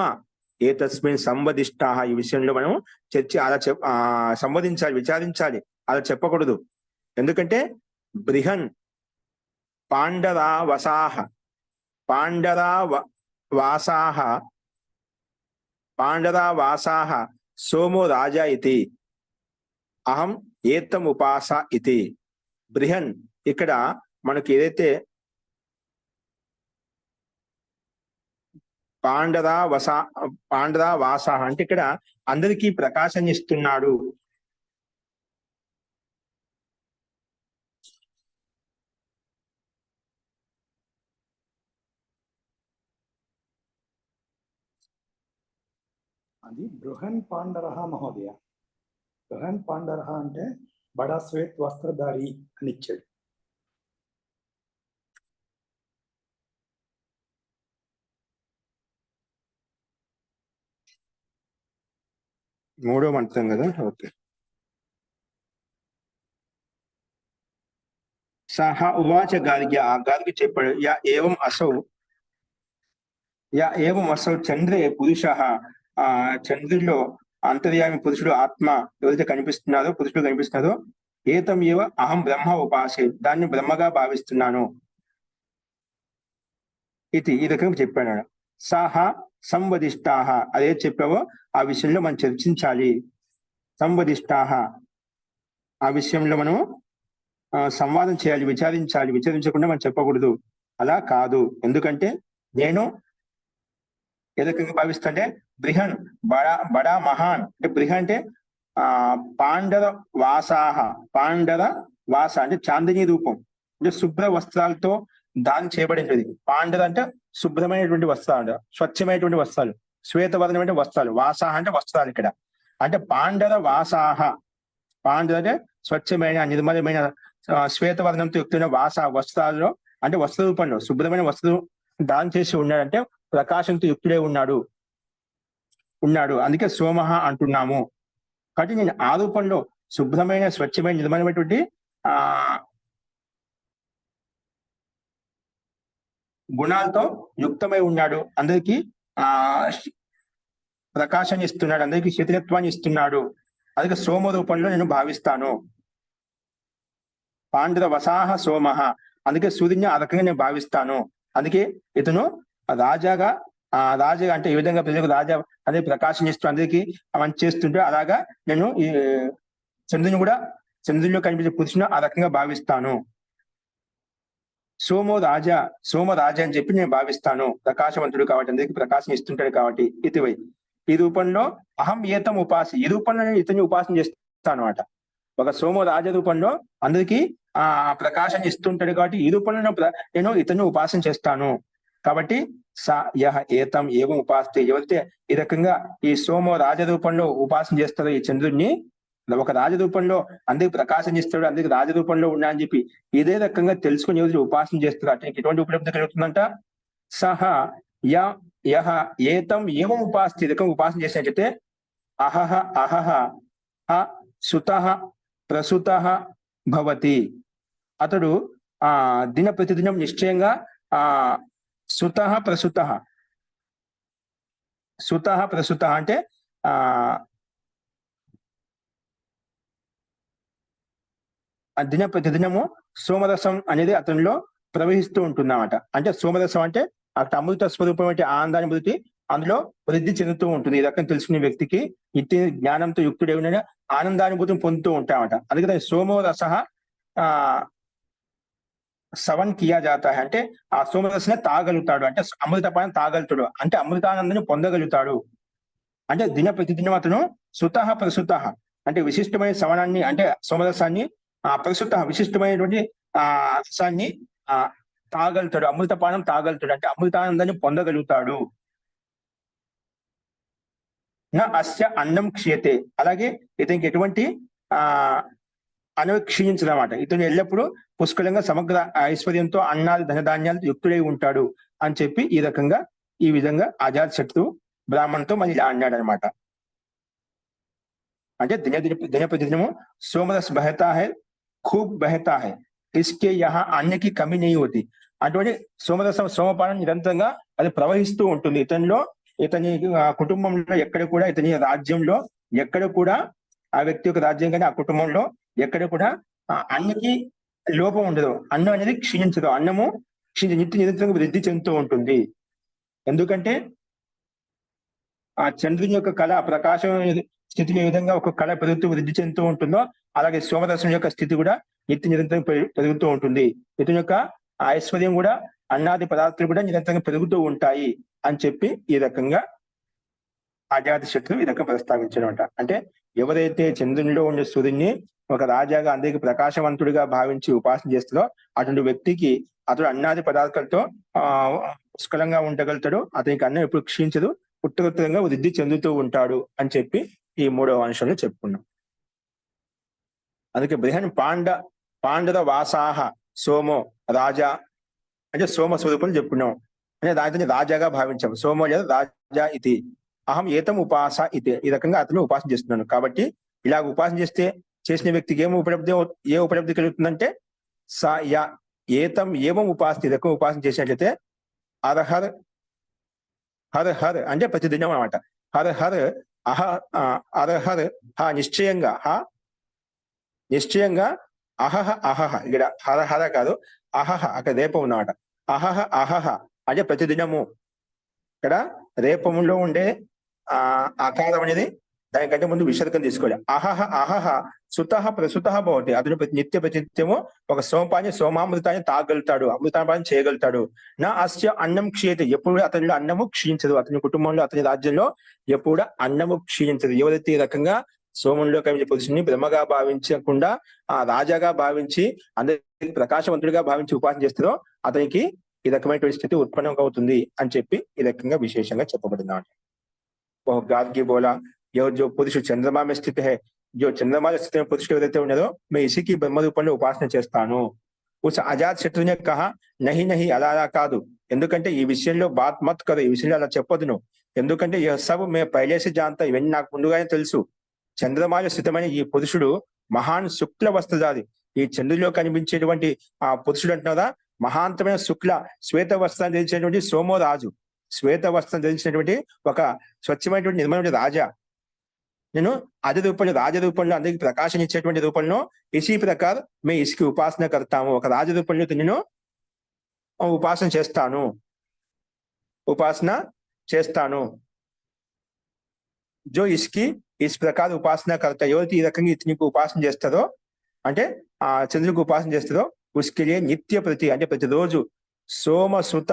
ఏతస్మిన్ సంవదిష్టా, ఈ విషయంలో మనం అలా సంవదించాలి, విచారించాలి, అలా చెప్పకూడదు. ఎందుకంటే బృహన్ పాండరావసాహ పాండరావాసాహ పాండరావాసాహ సోమో రాజా ఇతి అహం ఏతం ఉపాస ఇతి. బృహన్ ఇక్కడ మనకి ఏదైతే పాండరావాస అంటే ఇక్కడ అందరికీ ప్రకాశం ఇస్తున్నాడు. అది బృహన్ పాండరహ మహోదయ. బృహన్ పాండరహ అంటే బడా శ్వేత్ వస్త్రధారి అని ఇచ్చాడు. మూడో మంత్రం కదా. ఓకే. సహ ఉవాచ గార్గ్య, ఆ గార్గి చెప్పాడు, యా ఏవం అసౌ చంద్రే పురుష, ఆ చంద్రుడిలో అంతర్యామి పురుషుడు ఆత్మ ఎవరైతే కనిపిస్తున్నారో, పురుషుడు కనిపిస్తున్నారో, ఏతం ఏవ అహం బ్రహ్మ ఉపాసే, దాన్ని బ్రహ్మగా భావిస్తున్నాను. ఇది ఈ రకంగా చెప్పాడు. సహ సంవదిష్టాహ, అదే చెప్పావో ఆ విషయంలో మనం చర్చించాలి. సంవదిష్టాహ, ఆ విషయంలో మనం సంవాదం చేయాలి, విచారించాలి. విచారించకుండా మనం చెప్పకూడదు. అలా కాదు. ఎందుకంటే నేను ఏ రకంగా భావిస్తుంటే బృహన్ బడా మహాన్ అంటే బృహన్ అంటే పాండర వాసాహ, పాండర వాస అంటే చాందిని రూపం, అంటే శుభ్ర వస్త్రాలతో దానం చేయబడినది. పాండర అంటే శుభ్రమైనటువంటి వస్త్రాలు, స్వచ్ఛమైనటువంటి వస్త్రాలు, శ్వేతవర్ణమైన వస్త్రాలు, వాసాహ అంటే వస్త్రాలు. ఇక్కడ అంటే పాండర వాసాహ, పాండర అంటే స్వచ్ఛమైన నిర్మలమైన శ్వేతవర్ణంతో యుక్తమైన వాస వస్త్రాల్లో, అంటే వస్త్ర రూపంలో శుభ్రమైన వస్త్రం దానం చేసి ఉన్నాడంటే ప్రకాశంతో యుక్తుడే ఉన్నాడు. అందుకే సోమహ అంటున్నాము. కాబట్టి నేను ఆ రూపంలో శుభ్రమైన స్వచ్ఛమైన నిర్మలమైనటువంటి గుణాలతో యుక్తమై ఉన్నాడు. అందరికీ ప్రకాశాన్ని ఇస్తున్నాడు, అందరికీ శీతలత్వాన్ని ఇస్తున్నాడు. అందుకే సోమ రూపంలో నేను భావిస్తాను. పాండర వసాహ సోమహ, అందుకే సూర్యుని ఆ రకంగా నేను భావిస్తాను. అందుకే ఇతను రాజాగా అంటే ఈ విధంగా ప్రజలకు రాజా అనే ప్రకాశం ఇస్తూ అందరికీ అవన్నీ చేస్తుంటే, అలాగా నేను ఈ చంద్రునిలో కనిపించే పురుషుని ఆ రకంగా భావిస్తాను. సోమ రాజా అని చెప్పి నేను భావిస్తాను. ప్రకాశవంతుడు కాబట్టి, అందరికీ ప్రకాశం ఇస్తుంటాడు కాబట్టి. ఇతివై, ఈ రూపంలో అహం ఏతం ఉపాసి, ఈ రూపంలో నేను ఇతన్ని ఉపాసన చేస్తాను అనమాట. ఒక సోమ రాజ రూపంలో అందరికీ ప్రకాశం ఇస్తుంటాడు కాబట్టి ఈ రూపంలో నేను ఇతన్ని ఉపాసన చేస్తాను. కాబట్టి స యహ ఏతం ఏవం ఉపాస్తే, ఎవరైతే ఈ రకంగా ఈ సోమ రాజరూపంలో ఉపాసన చేస్తారో ఈ చంద్రుడిని, ఒక రాజరూపంలో అందరికి ప్రకాశం ఇస్తాడు, అందరికి రాజరూపంలో ఉన్నా అని చెప్పి ఇదే రకంగా తెలుసుకుని ఎవరు ఉపాసన చేస్తారు, అతనికి ఎటువంటి ఉపలబ్ధి కలుగుతుందంట. సహ యహ ఏతం ఏవం ఉపాస్తే, ఈ రకంగా ఉపాసన చేసినట్లయితే అహహ అహహ సుతః ప్రసుతః భవతి, అతడు దిన ప్రతిదినం నిశ్చయంగా సుతః ప్రసుతః అంటే దిన ప్రతిదినము సోమరసం అనేది అతనిలో ప్రవహిస్తూ ఉంటుందన్నమాట. అంటే సోమరసం అంటే అక్కడ అమృత స్వరూపం అంటే ఆనందాన్ని పొంది అందులో వృద్ధి చెందుతూ ఉంటుంది. ఈ రకం తెలుసుకునే వ్యక్తికి ఇట్టి జ్ఞానంతో యుక్తుడే ఉన్న ఆనందానుభూతిని పొందుతూ ఉంటామట. అందుకని సోమో రస సవన్ కియా జాతా, అంటే ఆ సోమరసనే తాగలుగుతాడు, అంటే అమృతపానం తాగలుగుతాడు, అంటే అమృతానందాన్ని పొందగలుగుతాడు. అంటే దిన ప్రతిదినం అతను సుతః ప్రసుతః అంటే విశిష్టమైన సవనాన్ని, అంటే సోమరసాన్ని, ప్రసుత విశిష్టమైనటువంటి రసాన్ని ఆ తాగలుగుతాడు, అమృతపానం తాగలుగుతాడు అంటే అమృతానందాన్ని పొందగలుగుతాడు. నా అస్య అన్నం క్షీయతే, అలాగే ఇతనికి ఎటువంటి ఆ అన్నవి క్షీణించదన్నమాట. ఇతను ఎల్లప్పుడూ పుష్కలంగా సమగ్ర ఐశ్వర్యంతో అన్నాలు ధనధాన్యాలతో యుక్తుడై ఉంటాడు అని చెప్పి ఈ విధంగా అజాత్ శత్రువు బ్రాహ్మణ్తో మళ్ళీ ఇలా అన్నాడనమాట. అంటే दिन प्रतिदिन सोमरस बहता है, खूब बहता है, इसके यहाँ अन्न की कमी नहीं होती. అటువంటి సోమపానం నిరంతరంగా అది ప్రవహిస్తూ ఉంటుంది ఇతనిలో. ఇతని కుటుంబంలో ఎక్కడ కూడా, ఇతని రాజ్యంలో ఎక్కడ కూడా, ఆ వ్యక్తి యొక్క రాజ్యం కానీ ఆ కుటుంబంలో ఎక్కడ కూడా అన్నకి లోపం ఉండదు. అన్నం అనేది క్షీణించదు. అన్నము నిరంతరంగా వృద్ధి చెందుతూ ఉంటుంది. ఎందుకంటే ఆ చంద్రుని యొక్క కళ ప్రకాశం స్థితిలో ఏ విధంగా ఒక కళ పెరుగుతూ వృద్ధి చెందుతూ ఉంటుందో, అలాగే సోమరసం యొక్క స్థితి కూడా నిరంతరం పెరుగుతూ ఉంటుంది. ఇతని యొక్క ఐశ్వర్యం కూడా, అన్నాది పదార్థాలు కూడా నిరంతరంగా పెరుగుతూ ఉంటాయి అని చెప్పి ఈ రకంగా అజాత శత్రువు ఈ రకంగా ప్రస్తావించడమాట. అంటే ఎవరైతే చంద్రునిలో ఉండే సూర్యుడిని ఒక రాజాగా అందరికి ప్రకాశవంతుడిగా భావించి ఉపాసన చేస్తుందో అటువంటి వ్యక్తికి అతడు అన్నాది పదార్థాలతో పుష్కలంగా ఉండగలుగుతాడు. అతనికి అన్నం ఎప్పుడు క్షీణించదు, ఉత్తరోత్తరంగా వృద్ధి చెందుతూ ఉంటాడు అని చెప్పి ఈ 3వ అంశంలో చెప్పుకున్నాం. అందుకే బృహన్ పాండర వాసాహ సోమో రాజా అంటే సోమ స్వరూపం చెప్పుకున్నాం. అంటే దానితో రాజాగా భావించాం. సోమో లేదా రాజా ఇది అహం ఏతం ఉపాస ఇది, ఈ రకంగా అతను ఉపాసన చేస్తున్నాను. కాబట్టి ఇలా ఉపాసన చేసిన వ్యక్తికి ఏ ఉపలబ్ధి కలుగుతుందంటే సా యా ఏతం ఏవం ఉపాసన, ఈ రకం ఉపాసన చేసినట్లయితే అర్హర్ హర్ హర్ అంటే ప్రతిదినం అన్నమాట. హర్ హర్ అర్హర్ నిశ్చయంగా అహహ అహహ, ఇక్కడ హరహర కాదు అహహ, అక్కడ రేపం ఉన్నమాట. అహహ అహహ అంటే ప్రతిదినము. ఇక్కడ రేపములో ఉండే ఆకారం అనేది దానికంటే ముందు విసర్గం తీసుకోవాలి. అహహ అహహ సుతః ప్రసుతః భవతి, అతను ప్రతినిత్యము ఒక సోమామృతాన్ని తాగలుగుతాడు, అమృతాన్ని చేయగలుగుతాడు. నా అస్య అన్నం క్షీయతే, ఎప్పుడు అతనిలో అన్నము క్షీణించదు. అతని కుటుంబంలో, అతని రాజ్యంలో ఎప్పుడు అన్నము క్షీణించదు. ఎవరైతే ఈ రకంగా సోమంలో కమించే పురుషుని బ్రహ్మగా భావించకుండా ఆ రాజాగా భావించి అందరికి ప్రకాశవంతుడిగా భావించి ఉపాసన చేస్తారో అతనికి ఈ రకమైనటువంటి స్థితి ఉత్పన్నం అవుతుంది అని చెప్పి ఈ రకంగా విశేషంగా చెప్పబడింది. గార్గి బోలా जो पुरुष चंद्रमा में स्थित है, जो चंद्रमा में स्थित पुरुष ఎవరైతే ఉన్నారో मैं इसी की ब्रह्म రూపంలో ఉపాసన చేస్తాను. उस అజాత్ శత్రువునే కహా నహి అలా కాదు, ఎందుకంటే ఈ విషయంలో బాత్ మత్ కరు, ఈ విషయంలో అలా చెప్పొద్దు నువ్వు. ఎందుకంటే యహ్ సబ్ మే పహలే సే జానతా, ఇవన్నీ నాకు ముందుగానే తెలుసు. చంద్రమాలో స్థితమైన ఈ పురుషుడు మహాన్ శుక్ల వస్త్రధారి, ఈ చంద్రుడిలో కనిపించేటువంటి ఆ పురుషుడు అంటున్నారా మహాంతమైన శుక్ల శ్వేత వస్త్రాన్ని ధరించినటువంటి సోమో రాజు, శ్వేత వస్త్రం ధరించినటువంటి ఒక స్వచ్ఛమైనటువంటి నిర్మలమైన రాజా. నేను అదే రూపంలో, రాజ రూపంలో అందరికి ప్రకాశం ఇచ్చేటువంటి రూపంలో ఇसी ప్రకారం మేము ఇసుకి ఉపాసన కడతాము, ఒక రాజ రూపంలో నేను ఉపాసన చేస్తాను. జో ఇసుకి ఇస్ ప్రకారం ఉపాసన కర్త, ఎవరైతే ఈ రకంగా ఇతనికి ఉపాసన చేస్తారో అంటే ఆ చంద్రునికి ఉపాసన చేస్తారో ఉస్కే నిత్య ప్రతి అంటే ప్రతిరోజు సోమసుత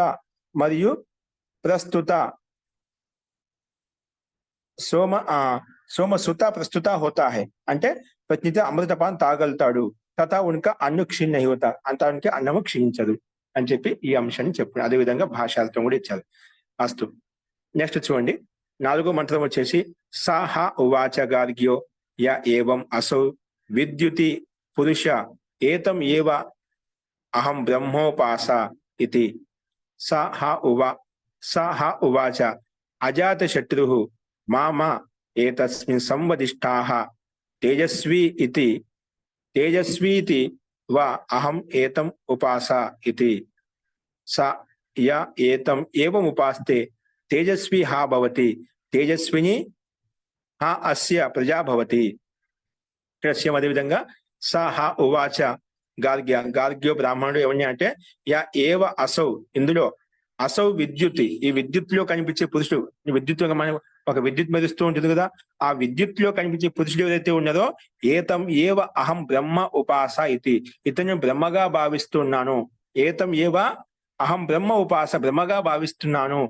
మరియు ప్రస్తుత సోమసుత ప్రస్తుత హోతా హై అంటే ప్రతినిత్యం అమృతపాన్ తాగలుగుతాడు. తథా ఉనక అన్ను క్షీణ హోతా, అంతానికి అన్నము క్షీణించదు అని చెప్పి ఈ అంశాన్ని చెప్పారు. అదేవిధంగా భాషార్థం కూడా ఇచ్చారు. అస్తు. నెక్స్ట్ చూడండి 4వ మంత్రం వచ్చేసి సాహ ఉవాచ గార్గ్యో యా ఏవం అసౌ విద్యుతి పురుష ఏతం ఏవ అహం బ్రహ్మోపాస ఇతి. సాహ ఉవాచ అజాత శత్రుః మామ ఏతస్మిన్ సంవదిష్టాః తేజస్వీతి వా అహం ఏతం ఉపాస ఇతి. స య ఏతం ఏవం ఉపాస్తే తేజస్వి హా భవతి, తేజస్విని హా అస్య ప్రజా భవతి. అదేవిధంగా స హా ఉవాచ గార్గ్యో బ్రాహ్మణుడు ఎవరిని అంటే యా ఏవ అసౌ, ఇందులో అసౌ విద్యుత్, ఈ విద్యుత్లో కనిపించే పురుషుడు, విద్యుత్ మనం ఒక విద్యుత్ మెరుస్తూ ఉంటుంది కదా, ఆ విద్యుత్లో కనిపించే పురుషుడు ఎవరైతే ఉన్నారో ఏతం ఏవ అహం బ్రహ్మ ఉపాస ఇది, ఇతను బ్రహ్మగా భావిస్తున్నాను. ఏతం ఏవ అహం బ్రహ్మ ఉపాస, బ్రహ్మగా భావిస్తున్నాను.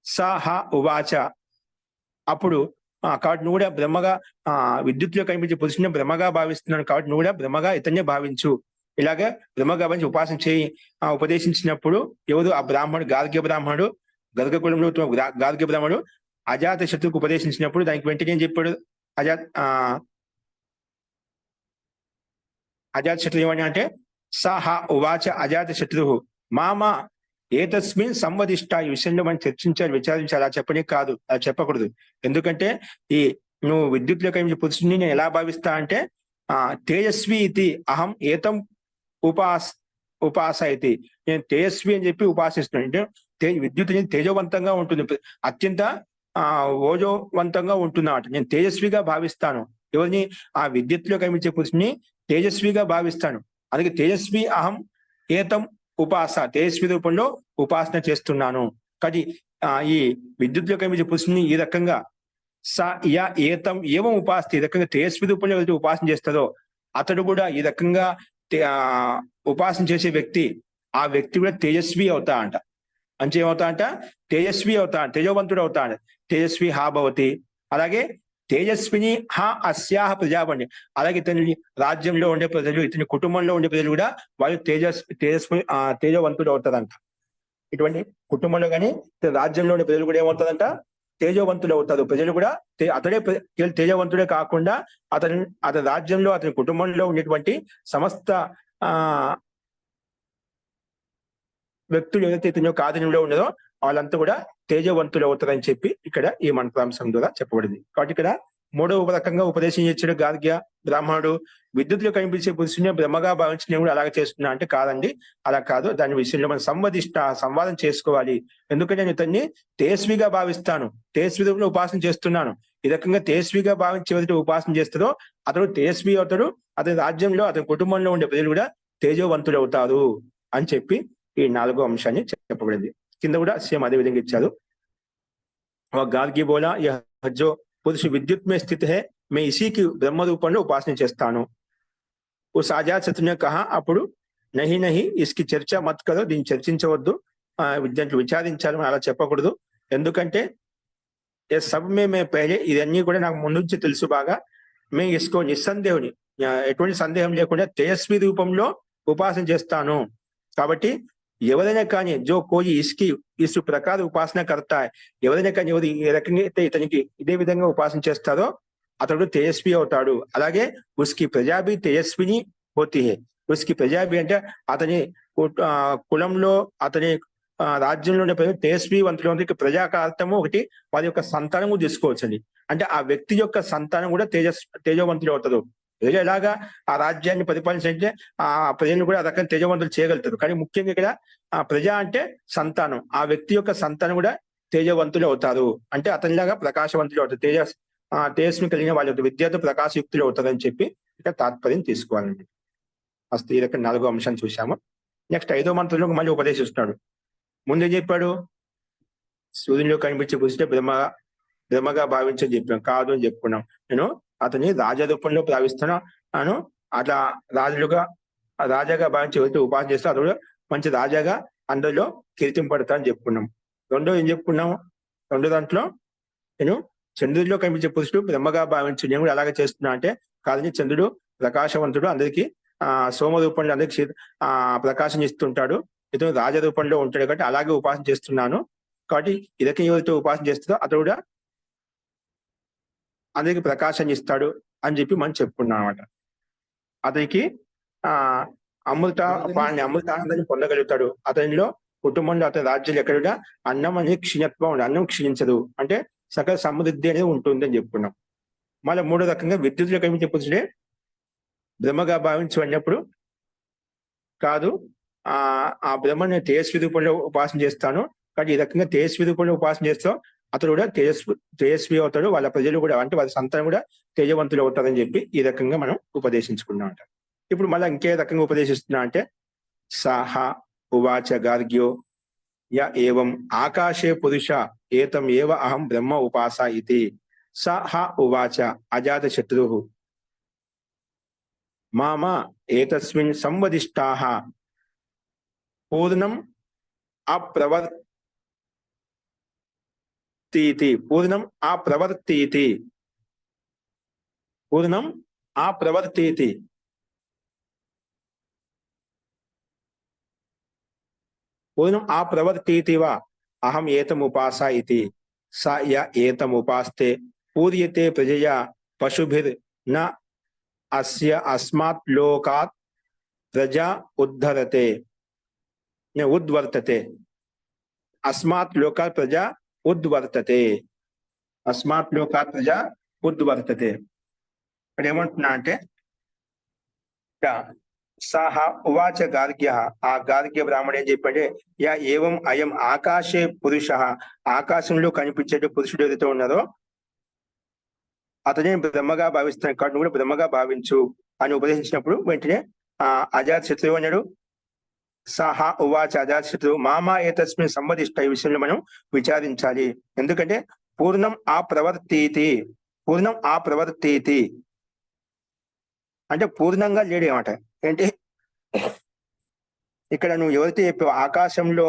సహ ఉవాచ అప్పుడు కాబట్టి నువ్వు కూడా బ్రహ్మగా విద్యుత్లో కనిపించే పురుషుని బ్రహ్మగా భావిస్తున్నాను కాబట్టి నువ్వు కూడా బ్రహ్మగా ఇతన్నే భావించు ఇలాగే బ్రహ్మగా భావించి ఉపాసన చేయి ఉపదేశించినప్పుడు ఎవరు ఆ బ్రాహ్మణుడు గార్గ్య బ్రాహ్మణుడు గర్గ కులంలో గార్గ్య బ్రాహ్మణుడు అజాత శత్రువుకు ఉపదేశించినప్పుడు దానికి వెంటనే ఏం చెప్పాడు అజాత శత్రు ఏమని అంటే సహ ఉవాచ అజాత శత్రు మామ ఏతస్మిన్ సంవదిష్ట. ఈ విషయంలో మనం చర్చించాలి, విచారించాలి. అలా చెప్పని కాదు, అలా చెప్పకూడదు. ఎందుకంటే ఈ నువ్వు విద్యుత్ యొక్క పురుషుని నేను ఎలా భావిస్తా అంటే తేజస్వి ఇది అహం ఏతం ఉపాస ఇది. నేను తేజస్వి అని చెప్పి ఉపాసిస్తున్నాను. అంటే విద్యుత్ అనేది తేజవంతంగా ఉంటుంది, అత్యంత ఓజోవంతంగా ఉంటున్నమాట. నేను తేజస్విగా భావిస్తాను. ఎవరిని? ఆ విద్యుత్లో కనిపించే పురుషుని తేజస్విగా భావిస్తాను. అందుకే తేజస్వి అహం ఏతం ఉపాస, తేజస్వి రూపంలో ఉపాసన చేస్తున్నాను. కానీ ఈ విద్యుత్లో కనిపించే పురుషుని ఈ రకంగా ఏతం ఏవం ఉపాస్తి, ఈ రకంగా తేజస్వి రూపంలో ఎవరైతే ఉపాసన చేస్తారో అతడు కూడా ఈ రకంగా ఉపాసన చేసే వ్యక్తి, ఆ వ్యక్తి కూడా తేజస్వి అవుతా అంట. అంటే ఏమవుతా అంట? తేజస్వి అవుతా, తేజవంతుడు అవుతా అంట. తేజస్వి హా భవతి. అలాగే తేజస్విని హా అస్యాహ ప్రజాపణి. అలాగే ఇతని రాజ్యంలో ఉండే ప్రజలు, ఇతని కుటుంబంలో ఉండే ప్రజలు కూడా వాళ్ళు తేజస్వి తేజవంతుడు అవుతారంట. ఇటువంటి కుటుంబంలో కానీ రాజ్యంలో ఉండే ప్రజలు కూడా ఏమవుతారంట? తేజవంతుడు అవుతారు. ప్రజలు కూడా అతడే తేజవంతుడే కాకుండా అతని రాజ్యంలో, అతని కుటుంబంలో ఉండేటువంటి సమస్త వ్యక్తులు ఏదైతే ఇతని యొక్క ఆధీనంలో ఉన్నదో వాళ్ళంతా కూడా తేజవంతులు అవుతారని చెప్పి ఇక్కడ ఈ మంత్రాంశం ద్వారా చెప్పబడింది. కాబట్టి ఇక్కడ మూడవ రకంగా ఉపదేశం చేసాడు గార్గ్య బ్రాహ్మణుడు. విద్యుత్లో కనిపించే పురుషుని బ్రహ్మగా భావించిన కూడా అలాగే చేస్తున్నా అంటే కాదండి, అలా కాదు. దాని విషయంలో మనం సంవాదం చేసుకోవాలి. ఎందుకంటే నేను ఇతన్ని తేజస్విగా భావిస్తాను, తేజస్వి రూపంలో ఉపాసన చేస్తున్నాను. ఈ రకంగా తేజస్విగా భావించి ఎవరైతే ఉపాసన చేస్తారో అతడు తేజస్వి అవుతాడు. అతని రాజ్యంలో, అతని కుటుంబంలో ఉండే ప్రజలు కూడా తేజవంతులు అవుతారు అని చెప్పి ఈ 4వ అంశాన్ని చెప్పబడింది. కింద కూడా సేమ్ అదే విధంగా ఇచ్చారు. గార్గ్య బోలా యహ్ జో పురుష విద్యుత్ మే స్థిత్ హై మే ఇసీకి బ్రహ్మ రూపంలో ఉపాసన చేస్తాను. ఉస్ అజాత శత్రునే కహా, అప్పుడు నహి నహి ఇస్కి చర్చ మత్ కరో, దీన్ని చర్చించవద్దు, విద్యార్థులు విచారించాలని అలా చెప్పకూడదు. ఎందుకంటే సబ్ మే పహలే, ఇదన్నీ కూడా నాకు ముందు నుంచి తెలుసు బాగా. మే ఇస్కో నిస్సందేహుని, ఎటువంటి సందేహం లేకుండా తేజస్వి రూపంలో ఉపాసన చేస్తాను. కాబట్టి ఎవరైనా కానీ జో కోయి ఇస్ ప్రకార ఉపాసన కర్తా, ఎవరైనా కానీ ఎవరు ఏ రకంగా అయితే ఇతనికి ఇదే విధంగా ఉపాసన చేస్తారో అతడు తేజస్వి అవుతాడు. అలాగే ఉస్కి ప్రజాభి తేజస్విని హోతి హే. ఉస్కి ప్రజాభి అంటే అతని కులంలో, అతని రాజ్యంలో ఉండే ప్రజలు తేజస్వివంతులు. ప్రజాకార్థము ఒకటి వారి యొక్క సంతానము తీసుకోవచ్చండి. అంటే ఆ వ్యక్తి యొక్క సంతానం కూడా తేజవంతులు అవుతారు. ప్రజలు ఎలాగా ఆ రాజ్యాన్ని పరిపాలించాలంటే ఆ ప్రజలను కూడా ఆ రకంగా తేజవంతులు చేయగలుగుతారు. కానీ ముఖ్యంగా ఇక్కడ ఆ ప్రజ అంటే సంతానం, ఆ వ్యక్తి యొక్క సంతానం కూడా తేజవంతులు అవుతారు. అంటే అతనిలాగా ప్రకాశవంతులు అవుతారు. తేజస్వి కలిగిన వాళ్ళ యొక్క విద్యతో ప్రకాశయుక్తులు అవుతారు అని చెప్పి ఇక్కడ తాత్పర్యం తీసుకోవాలండి. అసలు ఈ రకం 4వ అంశాన్ని చూశాము. నెక్స్ట్ 5వ మంత్రంలో మళ్ళీ ఉపదేశిస్తున్నాడు. ముందే చెప్పాడు సూర్యునిలో కనిపించే పురుషుడే బ్రహ్మగా భావించని చెప్పాం, కాదు అని చెప్పుకున్నాం. నేను అతని రాజరూపంలో భావిస్తున్నాను. అట్లా రాజాగా భావించి ఎవరైతే ఉపాసన చేస్తే అతడు మంచి రాజాగా అందరిలో కీర్తింపడతా అని చెప్పుకున్నాం. రెండో ఏం చెప్పుకున్నాము? రెండో దాంట్లో నేను చంద్రుడిలో కనిపించే పురుషుడు బ్రహ్మగా భావించి నేను కూడా అలాగే చేస్తున్నా అంటే కాదని, చంద్రుడు ప్రకాశవంతుడు, అందరికీ సోమ రూపంలో అందరికి ప్రకాశం ఇస్తుంటాడు. ఇతను రాజరూపంలో ఉంటాడు కాబట్టి అలాగే ఉపాసన చేస్తున్నాను. కాబట్టి ఇదకే ఎవరితో ఉపాసన చేస్తుందో అతడు కూడా అందరికి ప్రకాశం ఇస్తాడు అని చెప్పి మనం చెప్పుకున్నాం అనమాట. అతనికి అమృతానందాన్ని పొందగలుగుతాడు. అతనిలో కుటుంబంలో అతని రాజ్యాలు ఎక్కడ అన్నం అనేది క్షీణత్వం ఉండదు, అన్నం క్షీణించదు, అంటే సకల సమృద్ధి అనేది ఉంటుంది అని చెప్పుకున్నాం. మళ్ళీ మూడో రకంగా విద్యుత్లో కనిపించే పురుషుడే బ్రహ్మగా భావించబడినప్పుడు కాదు, ఆ బ్రహ్మని తేజస్వి రూపంలో ఉపాసన చేస్తాను. కానీ ఈ రకంగా తేజస్వి రూపంలో ఉపాసన చేస్తాం అతడు కూడా తేజస్వి అవుతాడు. వాళ్ళ ప్రజలు కూడా అంటే వాళ్ళ సంతానం కూడా తేజవంతులు అవుతారని చెప్పి ఈ రకంగా మనం ఉపదేశించుకున్నాం అంట. ఇప్పుడు మళ్ళీ ఇంకే రకంగా ఉపదేశిస్తున్నా అంటే సహ ఉవాచ గార్గ్యో ఏవం ఆకాశే పురుష ఏతం ఏవ అహం బ్రహ్మ ఉపాస ఇది. సహ ఉవాచ అజాత శత్రు మామ ఏతస్మిన్ సంవదిష్టాః పూర్ణం అప్రవర్తీతి. పూర్ణం అప్రవర్తీతి. పూర్ణం ఆ ప్రవర్తీతివా అహం ఏతముపాస ఇతి స య ఏతముపాస్తే పూర్యతే ప్రజయా పశుభిర్ న అస్య అస్మాత్ లోకాత్ ప్రజా ఉద్ధరతే ఉద్వర్తతే అస్మాత్ లోకాత్ ప్రజా ఉద్వర్తతే అస్మాత్ లోకాత్ ప్రజా ఉద్వర్తతే. ఇక్కడ ఏమంటున్నా అంటే సహ ఉవాచ గార్గ్య, ఆ గార్గ్య బ్రాహ్మణుడు ఏం చెప్పంటే యా ఏవం అయం ఆకాశే పురుష, ఆకాశంలో కనిపించే పురుషుడు ఏదైతే ఉన్నారో అతనే బ్రహ్మగా భావిస్తాను కాబట్టి కూడా బ్రహ్మగా భావించు అని ఉపదేశించినప్పుడు వెంటనే అజాత్ శత్రువు అన్నాడు. సహ ఉవాచ అజాత్ శత్రువు మామా ఏతస్మిన్ సంవదిష్ట, ఈ విషయంలో మనం విచారించాలి. ఎందుకంటే పూర్ణం ఆ ప్రవర్తీతి, పూర్ణం ఆ ప్రవర్తీతి అంటే పూర్ణంగా లేడు ఏమాట. ఏంటి ఇక్కడ నువ్వు ఎవరైతే చెప్పావు ఆకాశంలో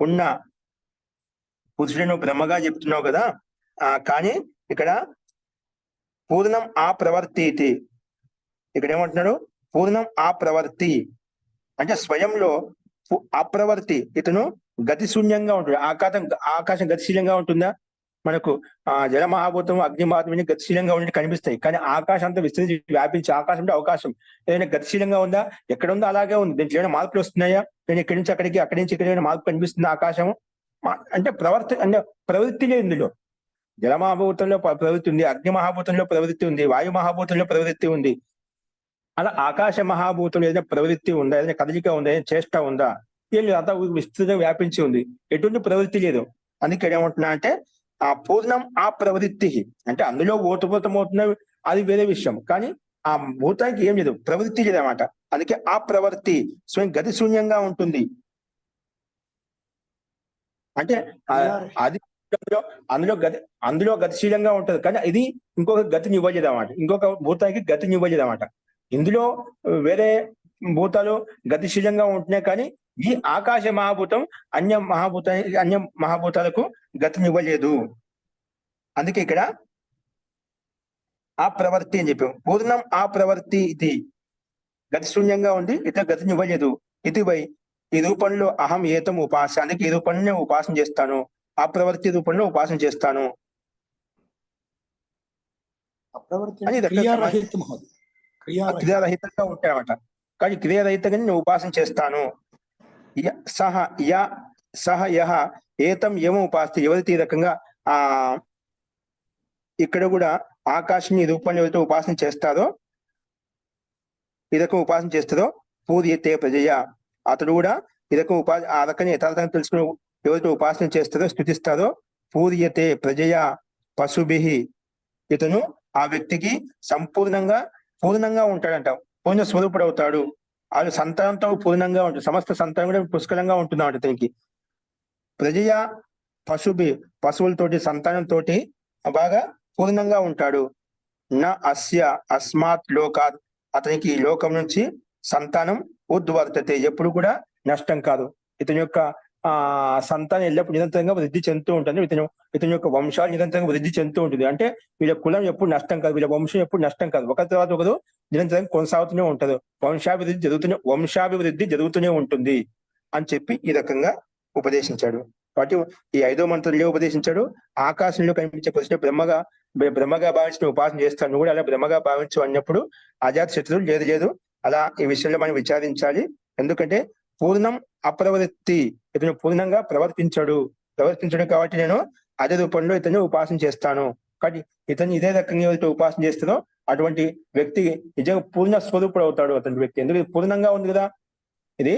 ఉన్న పురుషుడు బ్రహ్మగా చెప్తున్నావు కదా, కానీ ఇక్కడ పూర్ణం ఆ ప్రవర్తీతి, ఇక్కడ ఏమంటున్నాడు పూర్ణం ఆ ప్రవర్తి అంటే స్వయంలో అప్రవర్తి, ఇతను గతిశూన్యంగా ఉంటుంది. ఆకాశం గతిశీలంగా ఉంటుందా? మనకు జల మహాభూతం అగ్ని మహాభూతం గతిశీలంగా ఉండి కనిపిస్తాయి, కానీ ఆకాశం అంతా విస్తరించి వ్యాపించి ఆకాశంలో అవకాశం ఏదైనా గతిశీలంగా ఉందా? ఎక్కడ ఉందో అలాగే ఉంది. దీంట్లో ఏమైనా మార్పులు వస్తున్నాయా? నేను ఇక్కడి నుంచి అక్కడికి, అక్కడి నుంచి ఇక్కడ ఏమైనా మార్పు కనిపిస్తుంది ఆకాశం అంటే ప్రవృత్తి లేదు ఇందులో. జల మహాభూతంలో ప్రవృత్తి ఉంది, అగ్ని మహాభూతంలో ప్రవృత్తి ఉంది, వాయు మహాభూతంలో ప్రవృత్తి ఉంది. అలా ఆకాశ మహాభూతంలో ఏదైనా ప్రవృత్తి ఉందా? ఏదైనా కదలిక ఉందా? ఏదైనా చేష్ట ఉందా? ఏం లేదు, అంతా విస్తృతంగా వ్యాపించి ఉంది, ఎటువంటి ప్రవృత్తి లేదు. అందుకే ఏమంటున్నా అంటే ఆ పూర్ణం ఆ ప్రవృత్తి అంటే అందులో ఓతపోతం అవుతున్న అది వేరే విషయం, కానీ ఆ భూతానికి ఏం లేదు, ప్రవృత్తి లేదన్నమాట. అందుకే ఆ ప్రవృత్తి స్వయం గతి శూన్యంగా ఉంటుంది. అంటే అది అందులో గతిశీలంగా ఉంటది, కానీ ఇది ఇంకొక గతిని ఇవ్వలేదు అన్నమాట. ఇంకొక భూతానికి గతిని ఇవ్వలేదు అన్నమాట. ఇందులో వేరే భూతాలు గతిశీలంగా ఉంటున్నాయి, కానీ ఈ ఆకాశ మహాభూతం అన్య మహాభూతాలకు గతినివ్వలేదు. అందుకే ఇక్కడ ఆ ప్రవర్తి అని చెప్పాం. పూర్ణం ఆ ప్రవర్తి ఇది గతిశూన్యంగా ఉంది, ఇతర గతినివ్వలేదు. ఇది వై ఈ రూపంలో అహం ఏతం ఉపాస, అందుకే ఈ రూపంలో ఉపాసన చేస్తాను, ఆ ప్రవర్తి రూపంలో ఉపాసన చేస్తాను అని క్రియారహితంగా ఉంటాయన్నమాట. కానీ క్రియారహితంగా నేను ఉపాసన చేస్తాను. సహ యహ ఏతం ఏమో ఉపాస, ఎవరైతే ఈ రకంగా ఇక్కడ కూడా ఆకాశం ఈ రూపాన్ని ఎవరైతే ఉపాసన చేస్తారో, ఈ రకం ఉపాసన చేస్తారో పూర్యతే ప్రజయ, అతడు కూడా ఈ రకం ఆ రకంగా యథార్థంగా తెలుసుకుని ఎవరైతే ఉపాసన చేస్తారో స్తుతిస్తారో పూర్యతే ప్రజయ పశుభిహి, ఇతను ఆ వ్యక్తికి పూర్ణంగా ఉంటాడంట, పూర్ణ స్వరూపుడు అవుతాడు. వాళ్ళు సంతానంతో పూర్ణంగా ఉంటుంది, సమస్త సంతానం కూడా పుష్కలంగా ఉంటున్నాడు ఇతనికి. ప్రజయ పశువులతోటి సంతానంతో బాగా పూర్ణంగా ఉంటాడు. నా అస్మాత్ లోకాత్, అతనికి ఈ లోకం నుంచి సంతానం ఉద్వర్తతే, ఎప్పుడు కూడా నష్టం కాదు. ఇతని యొక్క సంతానం ఎల్లప్పుడు నిరంతరంగా వృద్ధి చెందుతూ ఉంటుంది. ఇతని యొక్క వంశాలు నిరంతరంగా వృద్ధి చెందుతూ ఉంటుంది. అంటే వీళ్ళ కులం ఎప్పుడు నష్టం కాదు, వీళ్ళ వంశం ఎప్పుడు నష్టం కాదు, ఒకరి తర్వాత ఒకరు నిరంతరంగా కొనసాగుతూనే ఉంటది, వంశాభివృద్ధి జరుగుతూనే ఉంటుంది అని చెప్పి ఈ రకంగా ఉపదేశించాడు. కాబట్టి ఈ 5వ మంత్రంలో ఉపదేశించాడు. ఆకాశంలో కనిపించే పురుషుడు బ్రహ్మగా భావించిన ఉపాసన చేస్తాడు, నువ్వు కూడా అలా బ్రహ్మగా భావించు అన్నప్పుడు అజాత శత్రువులు లేదు అలా ఈ విషయంలో మనం విచారించాలి. ఎందుకంటే పూర్ణం అప్రవృత్తి, ఇతను పూర్ణంగా ప్రవర్తించడు కాబట్టి నేను అదే రూపంలో ఇతను ఉపాసన చేస్తాను. కాబట్టి ఇతను ఇదే రకంగా ఎవరైతే ఉపాసన చేస్తారో అటువంటి వ్యక్తి నిజంగా పూర్ణ స్వరూపుడు అవుతాడు అతని వ్యక్తి. ఎందుకంటే పూర్ణంగా ఉంది కదా, ఇది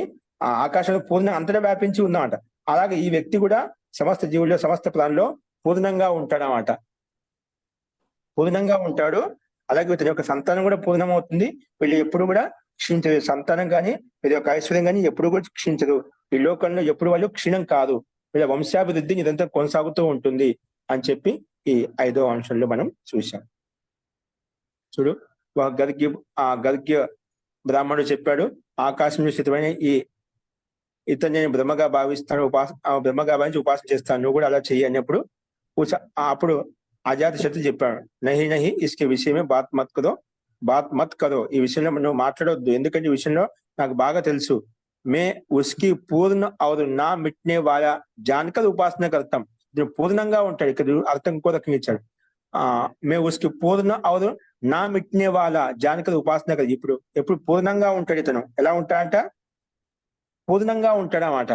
ఆ ఆకాశంలో పూర్ణ అంతటా వ్యాపించి ఉందన్నమాట. అలాగే ఈ వ్యక్తి కూడా సమస్త జీవుల్లో సమస్త ప్రాణంలో పూర్ణంగా ఉంటాడన్నమాట, పూర్ణంగా ఉంటాడు. అలాగే ఇతని యొక్క సంతానం కూడా పూర్ణమవుతుంది. వీళ్ళు ఎప్పుడు కూడా క్షీణించదు, సంతానం కానీ వీళ్ళ యొక్క ఐశ్వర్యం కానీ ఎప్పుడు కూడా క్షీణించదు. ఈ లోకంలో ఎప్పుడు వాళ్ళు క్షీణం కాదు, వీళ్ళ వంశాభివృద్ధి నిరంతరం కొనసాగుతూ ఉంటుంది అని చెప్పి ఈ 5వ అంశంలో మనం చూసాం. చూడు, గర్గ్య బ్రాహ్మణుడు చెప్పాడు ఆకాశంలో స్థితమైన ఇతను నేను బ్రహ్మగా భావిస్తాను, బ్రహ్మగా భావించి ఉపాసన చేస్తాను, నువ్వు కూడా అలా చెయ్యి అన్నప్పుడు అప్పుడు అజాత శత్రువు చెప్పాడు నహి ఇస్కే విషయమే బాత్ మత్ కదో, ఈ విషయంలో నువ్వు మాట్లాడొద్దు, ఎందుకంటే ఈ విషయంలో నాకు బాగా తెలుసు, मैं उसकी పూర్ణ और నా మిట్నే వాలా జానకర్ ఉపాసన కర్తం. పూర్ణంగా ఉంటాడు. ఇక్కడ అర్థం ఇంకో రకంగా ఇచ్చాడు. మే ఉస్కి పూర్ణ और నా మిట్నే వాలా జానకర్ ఉపాసన కర్. ఇప్పుడు ఎప్పుడు పూర్ణంగా ఉంటాడు ఇతను. ఎలా ఉంటాడంట? పూర్ణంగా ఉంటాడు అన్నమాట.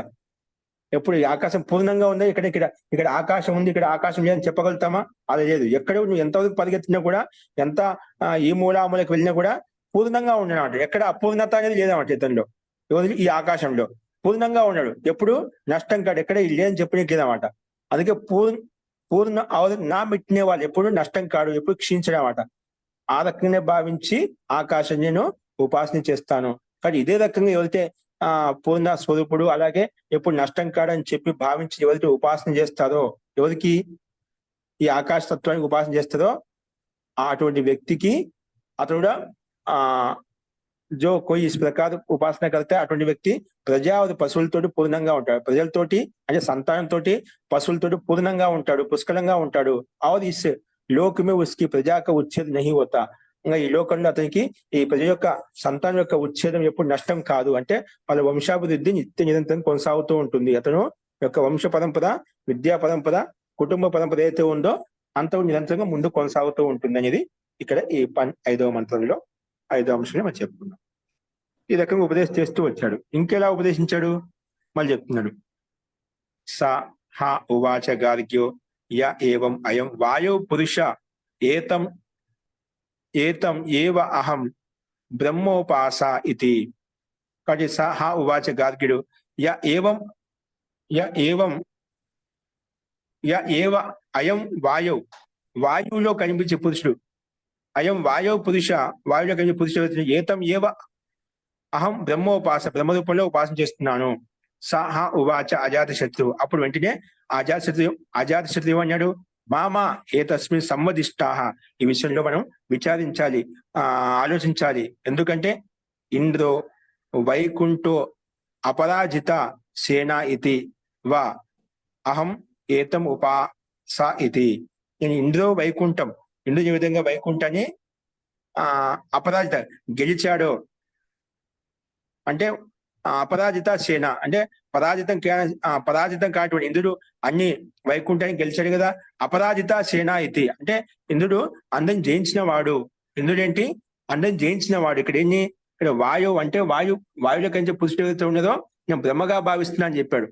ఎప్పుడు ఈ ఆకాశం పూర్ణంగా ఉందా? ఇక్కడ ఇక్కడ ఇక్కడ ఆకాశం ఉంది, ఇక్కడ ఆకాశం లేదని చెప్పగలుగుతామా? అది లేదు. ఎక్కడ నువ్వు ఎంతవరకు పరిగెత్తినా కూడా, ఎంత ఈ మూల ఆ మూలకి వెళ్ళినా కూడా పూర్ణంగా ఉండనమాట. ఎక్కడ అపూర్ణత అనేది లేదన్నమాట ఇతనిలో. ఈ ఆకాశంలో పూర్ణంగా ఉన్నాడు. ఎప్పుడు నష్టం కాడు, ఎక్కడ లేదని చెప్పడానికి లేదన్నమాట. అందుకే పూర్ణ నా మిట్టిన వాళ్ళు ఎప్పుడు నష్టం కాడు, ఎప్పుడు క్షీణించడమాట. ఆ రకంగా భావించి ఆకాశం నేను ఉపాసన చేస్తాను. కానీ ఇదే రకంగా ఎవరైతే పూర్ణ స్వరూపుడు, అలాగే ఎప్పుడు నష్టం కాడని చెప్పి భావించి ఎవరైతే ఉపాసన చేస్తారో, ఎవరికి ఈ ఆకాశ తత్వానికి ఉపాసన చేస్తారో అటువంటి వ్యక్తికి అతడు जो कोई इस प्रकार उपासना करता है అటువంటి వ్యక్తి ప్రజా పశువులతోటి పూర్ణంగా ఉంటాడు. ప్రజలతోటి అంటే సంతానంతో పశువులతోటి పూర్ణంగా ఉంటాడు, పుష్కలంగా ఉంటాడు. और इस लोक में उसकी प्रजा का उच्छेद नहीं होता. ఇంకా ఈ లోకంలో అతనికి ఈ ప్రజ యొక్క సంతానం యొక్క ఉచ్ఛేదం ఎప్పుడు నష్టం కాదు. అంటే వాళ్ళ వంశాభివృద్ధి నిత్య నిరంతరం కొనసాగుతూ ఉంటుంది. అతను యొక్క వంశ పరంపర, విద్యా పరంపర, కుటుంబ పరంపర ఏదైతే ఉందో అంత నిరంతరంగా ముందు కొనసాగుతూ ఉంటుంది అనేది ఇక్కడ ఈ 5వ మంత్రంలో 5వ అంశంలో మనం చెప్పుకున్నాం. ఈ రకంగా ఉపదేశం చేస్తూ వచ్చాడు. ఇంకెలా ఉపదేశించాడు మళ్ళీ చెప్తున్నాడు. సా హా ఉవాచ గార్గ్యో య ఏవం అయం వాయో పురుష ఏతం ఏతం ఏవ అహం బ్రహ్మోపాస ఇతి. కాబట్టి సా హా ఉవాచ గార్గ్యుడు య ఏవ అయం వాయువులో కనిపించే పురుషుడు, అయం వాయో పురుష, వాయువులో కనిపించే పురుషుడు ఏతం ఏవ అహం బ్రహ్మోపాస, బ్రహ్మరూపంలో ఉపాసన చేస్తున్నాను. సహా ఉవాచ అజాతశత్రు. అప్పుడు వెంటనే అజాతశత్రు ఏమన్నాడు? మామా ఏతస్మిన్ సంవదిష్టాహ. ఈ విషయంలో మనం విచారించాలి, ఆలోచించాలి. ఎందుకంటే ఇంద్రో వైకుంఠో అపరాజిత సేన ఇతి వా అహం ఏతం ఉపాస ఇతి. నేను ఇంద్రో వైకుంఠం, ఇంద్రుడు ఏ విధంగా వైకుంఠాన్ని అపరాజిత గెలిచాడో అంటే అపరాజిత సేన అంటే పరాజితం కాటువంటి ఇంద్రుడు అన్ని వైకుంఠాన్ని గెలిచాడు కదా. అపరాజిత సేన ఇది అంటే ఇంద్రుడు అందరిని జయించిన వాడు. ఇంద్రుడు ఏంటి? అందరిని జయించిన వాడు. ఇక్కడ ఏంటి? ఇక్కడ వాయువు అంటే వాయువులో కంటే పురుషుడు ఏదైతే ఉన్నదో నేను బ్రహ్మగా భావిస్తున్నా అని చెప్పాడు.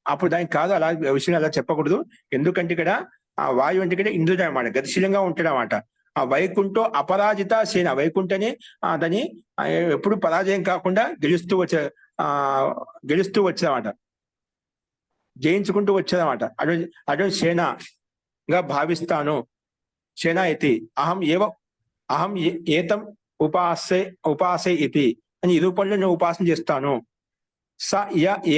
అప్పుడు దానికి కాదు, అలా విషయం అలా చెప్పకూడదు. ఎందుకంటే ఇక్కడ ఆ వాయువు అంటే ఇక్కడ ఇంద్రుడు అనమాట, గతిశీలంగా ఉంటాడు అన్నమాట. ఆ వైకుంఠం అపరాజిత సేన, వైకుంఠని దాన్ని ఎప్పుడు పరాజయం కాకుండా గెలుస్తూ వచ్చేదన్నమాట, జయించుకుంటూ వచ్చేదన్నమాట. అటువంటి సేనగా భావిస్తాను. సేన ఇది అహం ఏతం ఉపాసే ఇది అని ఈ రూపంలో నేను ఉపాసన చేస్తాను. స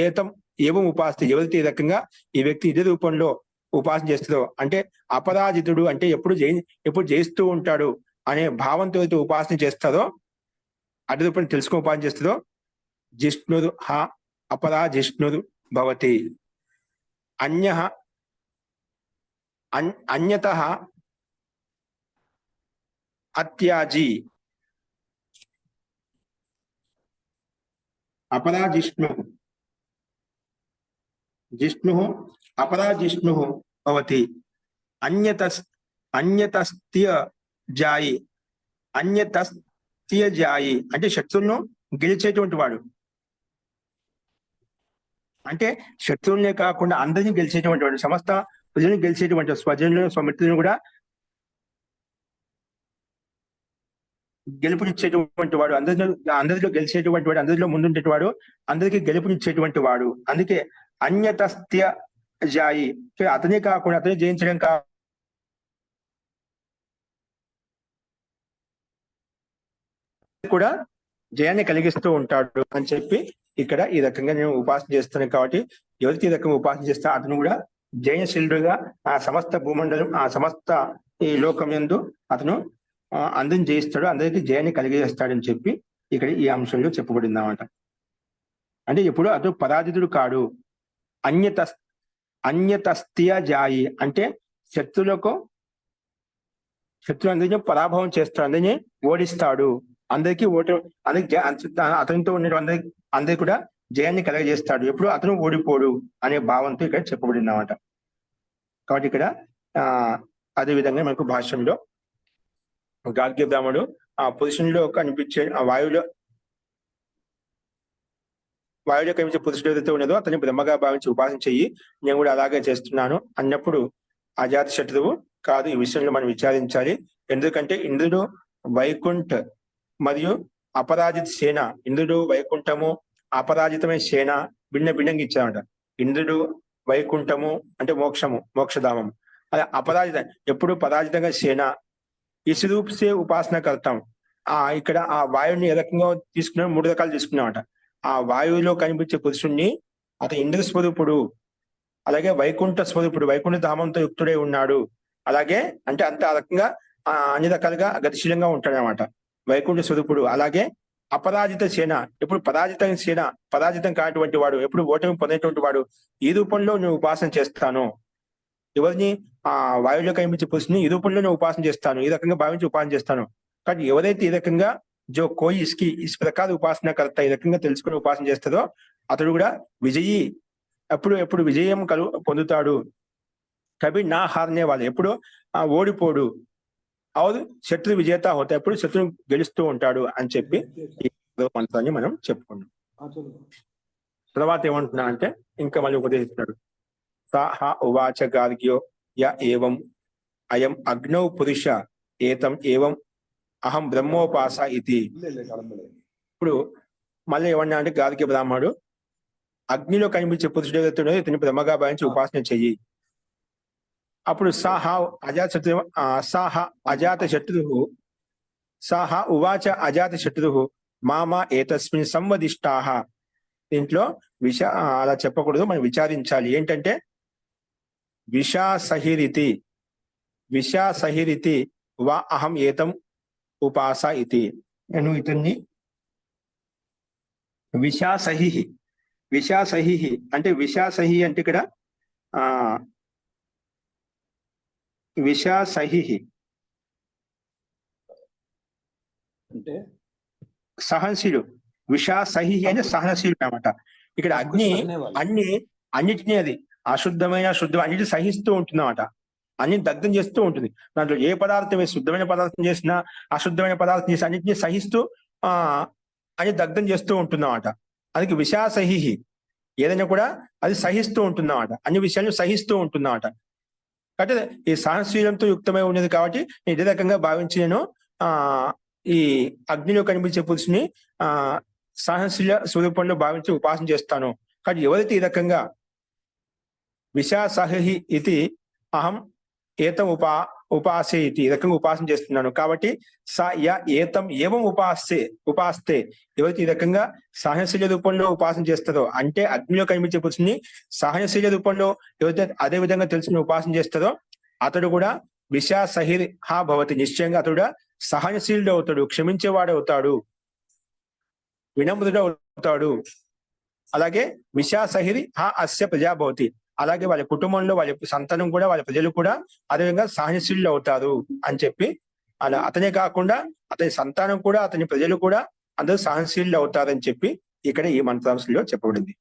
ఏతం ఏవం ఉపాసతే. ఎవరైతే ఈ రకంగా ఈ వ్యక్తి ఇదే రూపంలో ఉపాసన చేస్తుందో అంటే అపరాజితుడు అంటే ఎప్పుడు జయిస్తూ ఉంటాడు అనే భావంతో అయితే ఉపాసన చేస్తుందో, అదే రూపాన్ని తెలుసుకుని ఉపాసన చేస్తుందో జిష్ణురు హ అపరాజిష్ణురు భవతి. అన్యతః అత్యాజీ జిష్ణు అపరాజిష్ణు భవతి. అన్యతస్త్యజాయి అంటే శత్రువును గెలిచేటువంటి వాడు. అంటే శత్రువులనే కాకుండా అందరినీ గెలిచేటువంటి వాడు, సమస్త ప్రజలను గెలిచేటువంటి, స్వజనులను స్వమిత్రులను కూడా గెలుపునిచ్చేటువంటి వాడు, అందరిలో గెలిచేటువంటి వాడు, అందరిలో ముందుండేటి వాడు, అందరికీ గెలుపునిచ్చేటువంటి వాడు. అందుకే అన్యతస్త్యజాయి అతనే కాకుండా అతనే జయించడం కూడా జయాన్ని కలిగిస్తూ ఉంటాడు అని చెప్పి ఇక్కడ ఈ రకంగా నేను ఉపాసన చేస్తున్నాను. కాబట్టి ఎవరికి ఈ రకంగా ఉపాసన చేస్తా అతను కూడా జయశీలుడుగా ఆ సమస్త భూమండలం, ఆ సమస్త ఈ లోకం యందు అతను అందరిని జయిస్తాడు, అందరికీ జయాన్ని కలిగజేస్తాడని చెప్పి ఇక్కడ ఈ అంశంలో చెప్పబడింది అన్నమాట. అంటే ఇప్పుడు అతను పరాజితుడు కాడు. అన్యతస్త్యజాయి అంటే శత్రువు అందరినీ పరాభవం చేస్తాడు, అందరినీ ఓడిస్తాడు, అందరికీ అతనితో ఉన్న అందరికి కూడా జయాన్ని కలగజేస్తాడు, ఎప్పుడు అతను ఓడిపోడు అనే భావంతో ఇక్కడ చెప్పబడింది అన్నమాట. కాబట్టి ఇక్కడ ఆ అదే విధంగా మనకు భాష్యంలో గార్గ్య బ్రాహ్మణుడు ఆ పొజిషన్ లో కనిపించే ఆ వాయువులో కనిపించే పురుషుడు ఏదైతే ఉన్నదో అతన్ని బ్రహ్మగా భావించి ఉపాసన చెయ్యి, నేను కూడా అలాగే చేస్తున్నాను అన్నప్పుడు అజాత శత్రువు కాదు. ఈ విషయంలో మనం విచారించాలి. ఎందుకంటే ఇంద్రుడు వైకుంఠ మరియు అపరాజిత సేన, ఇంద్రుడు వైకుంఠము అపరాజితమైన సేన భిన్న భిన్నంగా ఇచ్చారట. ఇంద్రుడు వైకుంఠము అంటే మోక్షధామము, అదే అపరాజిత ఎప్పుడు పరాజితంగా సేన. ఇस रूप से ఉపాసన కర్తాం. ఇక్కడ ఆ వాయువుని ఏ రకంగా తీసుకున్నాం, 3 రకాలు తీసుకున్నామట. ఆ వాయువులో కనిపించే పురుషుణ్ణి అతను ఇంద్ర స్వరూపుడు, అలాగే వైకుంఠ స్వరూపుడు, వైకుంఠ ధామంతో యుక్తుడై ఉన్నాడు. అలాగే అంటే అంత ఆ రకంగా అన్ని రకాలుగా గతిశీలంగా ఉంటాడు అనమాట వైకుంఠ స్వరూపుడు. అలాగే అపరాజిత సేన, ఎప్పుడు పరాజితం కానటువంటి వాడు, ఎప్పుడు ఓటమి పొందేటువంటి వాడు. ఈ రూపంలో నేను ఉపాసన చేస్తాను. ఎవరిని? ఆ వాయువులో కనిపించే పురుషుని ఈ రూపంలో నేను ఉపాసన చేస్తాను, ఈ రకంగా భావించి ఉపాసన చేస్తాను. కానీ ఎవరైతే ఈ రకంగా జో కోయి ఇస్ ప్రకార ఉపాసన కర్త, ఈ రకంగా తెలుసుకుని ఉపాసన చేస్తుందో అతడు కూడా విజయి, ఎప్పుడు విజయం పొందుతాడు. కవి నా హారనే వాళ్ళు, ఎప్పుడు ఓడిపోడు. అవును, శత్రు విజేత హోతా, ఎప్పుడు శత్రువు గెలుస్తూ ఉంటాడు అని చెప్పి ఈ మంత్రాన్ని మనం చెప్పుకున్నాం. తర్వాత ఏమంటున్నా అంటే ఇంకా మళ్ళీ ఉపదేశిస్తాడు. సహ ఉవాచ గార్గ్యో య ఏవం అయం అగ్నౌ పురుష ఏతం ఏవం అహం బ్రహ్మోపాస ఇది. ఇప్పుడు మళ్ళీ ఏమన్నా అంటే గార్గ్య బ్రాహ్మణుడు అగ్నిలో కనిపించే పురుషుడు ఏదైతే ఇతని బ్రహ్మగా భావించి ఉపాసన చెయ్యి. అప్పుడు సాహ ఉవాచ అజాత శత్రు మామా ఏతస్మిన్ సంవదిష్టాహ. దీంట్లో అలా చెప్పకూడదు, మనం విచారించాలి. ఏంటంటే విషాసహిరితి వా అహం ఏతం ఉపాస ఇది. నేను ఇతన్ని విషాసహి అంటే విషాసహి అంటే ఇక్కడ విషాసహి అంటే సహనశీలు. విషాసహి అంటే సహనశీలుడు అనమాట. ఇక్కడ అగ్ని అన్నిటినీ అది అశుద్ధమైన శుద్ధం అన్నిటి సహిస్తూ ఉంటుందన్నమాట. అన్ని దగ్ధం చేస్తూ ఉంటుంది. దాంట్లో ఏ పదార్థం, శుద్ధమైన పదార్థం చేసినా అశుద్ధమైన పదార్థం చేసి అన్నిటినీ సహిస్తూ అని దగ్ధం చేస్తూ ఉంటుందన్నమాట. అందుకే విషాసహి, ఏదైనా కూడా అది సహిస్తూ ఉంటుందన్నమాట, అన్ని విషయాలను సహిస్తూ ఉంటుందన్నమాట. కాబట్టి ఈ సహనశీలంతో యుక్తమై ఉన్నది. కాబట్టి ఇదే రకంగా భావించి నేను ఈ అగ్నిలో కనిపించే పురుషుని సహనశీల స్వరూపంలో భావించి ఉపాసన చేస్తాను. కాబట్టి ఎవరైతే ఈ రకంగా విషాసహి ఇది అహం ఏతం ఉపాసే ఇది, ఈ రకంగా ఉపాసన చేస్తున్నాను. కాబట్టి ఏతం ఏవం ఉపాస్తే ఎవరైతే ఈ రకంగా సహనశీల రూపంలో ఉపాసన చేస్తారో, అంటే అగ్నిలో కనిపించే పురుషుని సహనశీల రూపంలో ఎవరైతే అదే విధంగా తెలుసుకుని ఉపాసన చేస్తారో అతడు కూడా విషాసహిర్ భవతి, నిశ్చయంగా అతడు సహనశీలుడు అవుతాడు, క్షమించేవాడు అవుతాడు, వినమ్రుడు అవుతాడు. అలాగే విషాసహిరి అస్య ప్రజా భవతి, అలాగే వాళ్ళ కుటుంబంలో వాళ్ళ సంతానం కూడా, వాళ్ళ ప్రజలు కూడా అదేవిధంగా సహనశీలుడు అవుతారు అని చెప్పి, అలా అతనే కాకుండా అతని సంతానం కూడా, అతని ప్రజలు కూడా అందరూ సహనశీలుడు అవుతారని చెప్పి ఇక్కడ ఈ మంత్రాంశంలో చెప్పబడింది.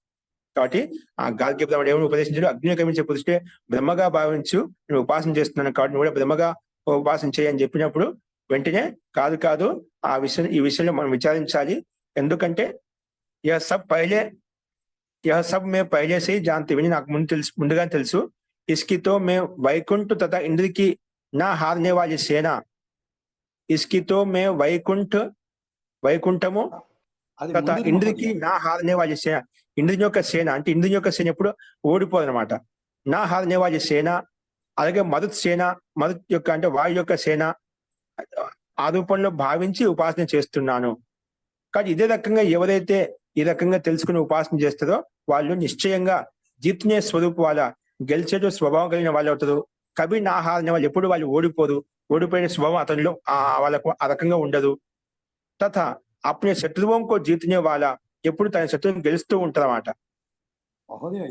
కాబట్టి ఆ గార్గ్య బ్రాహ్మణుడు ఏమైనా ఉపదేశించాడు, అగ్ని కమించే పురుషుడే బ్రహ్మగా భావించు, నేను ఉపాసన చేస్తున్నాను కాబట్టి నువ్వు కూడా బ్రహ్మగా ఉపాసన చేయని చెప్పినప్పుడు వెంటనే కాదు ఈ విషయంలో మనం విచారించాలి. ఎందుకంటే यह सब मैं पहले से ही जानती हूँ, నాకు ముందుగా తెలుసు. इसकी तो मैं వైకుంఠ तथा इंद्र की ना हारने वाली सेना, इसकी तो मैं వైకుంఠము తథా ఇంద్రుడికి నా హారనే వాళ్ళ సేన, ఇంద్రుని యొక్క సేన అంటే ఇంద్రుని యొక్క సేన ఎప్పుడు ఓడిపోదనమాట. నా హారనే వాళ్ళ సేన, అలాగే మరుత్ యొక్క అంటే వాయు యొక్క సేన ఆ రూపంలో భావించి ఉపాసన చేస్తున్నాను. కానీ ఇదే రకంగా ఎవరైతే ఈ రకంగా తెలుసుకుని ఉపాసన చేస్తారో వాళ్ళు నిశ్చయంగా జీతనే స్వరూపు వాళ్ళ, గెలిచేట స్వభావం కలిగిన వాళ్ళు అవుతారు. కవి నా హారనే వాళ్ళు, ఎప్పుడు వాళ్ళు ఓడిపోదు, ఓడిపోయిన స్వభావం అతనిలో వాళ్ళకు ఆ రకంగా ఉండదు. తథా అప్పుడు శత్రువం కో జీతనే వాళ్ళ, ఎప్పుడు తన శత్రువుని గెలుస్తూ ఉంటారన్నమాట.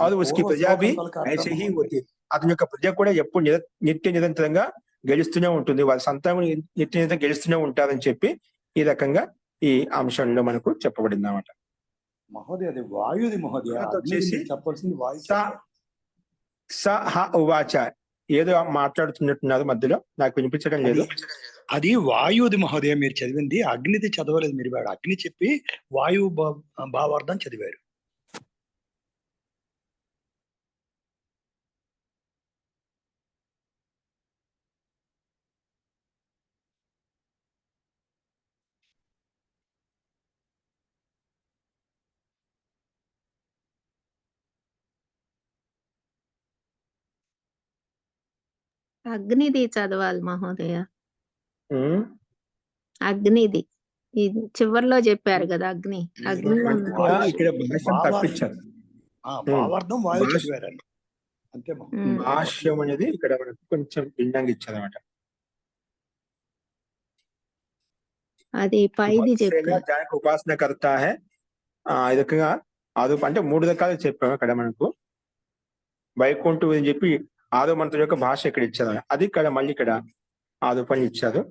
అది ఉస్కి ప్రజా భీ ఐసే హీ హోతీ, అతని యొక్క ప్రజ కూడా ఎప్పుడు నిత్య నిరంతరంగా గెలుస్తూనే ఉంటుంది, వాళ్ళ సంతానం నిత్య నిరంతరం గెలుస్తూనే ఉంటారని చెప్పి ఈ రకంగా ఈ అంశంలో మనకు చెప్పబడింది అన్నమాట. మహోదయ అది వాయుది మహోదయ. తర్వాత అగ్నిది వచ్చేసి మీరు చెప్పాల్సింది వాయు. స స హ ఉవాచ. ఏదో మాట్లాడుతున్నట్టున్నారు మధ్యలో, నాకు వినిపించడం లేదు. అది వాయువుది మహోదయ మీరు చదివింది, అగ్నిది చదవలేదు మీరు. వాడు అగ్ని చెప్పి వాయువు భావార్థం చదివారు. అగ్నిది చదవాలి మహోదయ. ఉమ్, అగ్నిది ఇది చివర్లో చెప్పారు కదా అగ్ని. అగ్ని ఇక్కడ భాష్యం తప్పించారు. భావార్థం వాయువు భాష- చదివారండి అంతే మహోదయ. భాష్యం అనేది ఇక్కడ మనకు కొంచెం భిన్నంగా ఇచ్చారన్నమాట. అది పైది చెప్పారు. దానికి ఉపాసన కర్త హే. ఈ రకంగా ఆరు అంటే 3 రకాలు చెప్పాము ఇక్కడ మనకు. వైకుంఠం అని చెప్పి ఆరో మంత్రం యొక్క భాష ఇక్కడ ఇచ్చారు. అది ఇక్కడ మళ్ళీ ఇక్కడ ఆరు పని ఇచ్చారు.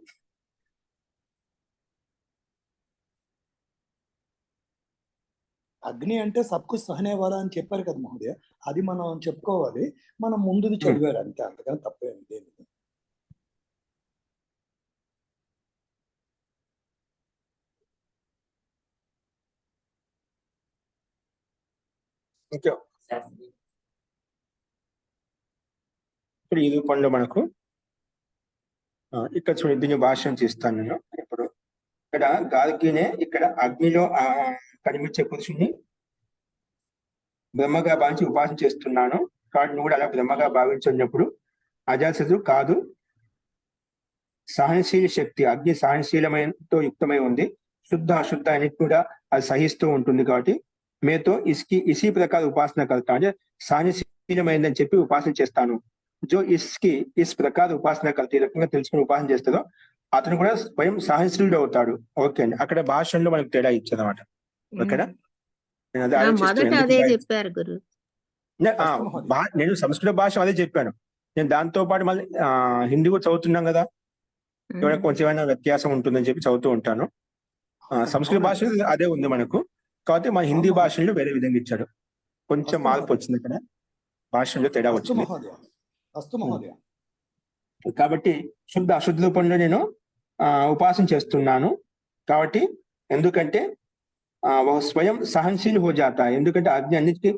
అగ్ని అంటే సబ్కు సహనే వాలా అని చెప్పారు కదా మహోదయ. అది మనం చెప్పుకోవాలి. మనం ముందుది చదివారు అంతే, అంతకని తప్పేమి లేదు. ఇంకా ఇప్పుడు ఈ రూపంలో మనకు ఇక్కడ చూడండి, దీన్ని భాష్యం చేస్తాను నేను ఇప్పుడు. ఇక్కడ గార్గినే ఇక్కడ అగ్నిలో కనిపించే పురుషుణ్ణి బ్రహ్మగా భావించి ఉపాసన చేస్తున్నాను, కాబట్టి నువ్వు కూడా అలా బ్రహ్మగా భావించినప్పుడు అజాతశత్రువు కాదు. సహనశీల శక్తి అగ్ని సహనశీలమైనతో యుక్తమై ఉంది. శుద్ధ అశుద్ధ అనేది కూడా అది సహిస్తూ ఉంటుంది. కాబట్టి మేతో ఇసి ప్రకార ఉపాసన కలుగుతా అంటే సహనశీలమైందని చెప్పి ఉపాసన చేస్తాను. జో ఇస్ ప్రకార ఉపాసన కలితే ఈ రకంగా తెలుసుకుని ఉపాసన చేస్తుందో అతను కూడా స్వయం సహనశీలుడు అవుతాడు. ఓకే అండి, అక్కడ భాషల్లో మనకు తేడా ఇచ్చారన్నమాట. ఓకేనా? మొదట అదే చెప్పారు గురు. నేను సంస్కృత భాష అదే చెప్పాను. నేను దాంతో పాటు మళ్ళీ హిందీ కూడా చదువుతున్నాం కదా, ఏమైనా కొంచెం ఏమైనా వ్యత్యాసం ఉంటుందని చెప్పి చదువుతూ ఉంటాను. సంస్కృత భాష అదే ఉంది మనకు, కాబట్టి మన హిందీ భాషల్లో వేరే విధంగా ఇచ్చాడు. కొంచెం మార్పు వచ్చింది ఇక్కడ, భాషల్లో తేడా వచ్చింది. కాబట్టి శుద్ధ అశుద్ధ రూపంలో నేను ఉపాసన చేస్తున్నాను. కాబట్టి ఎందుకంటే స్వయం సహనశీల్ హో జాతా, ఎందుకంటే అగ్ని అన్నిటికీ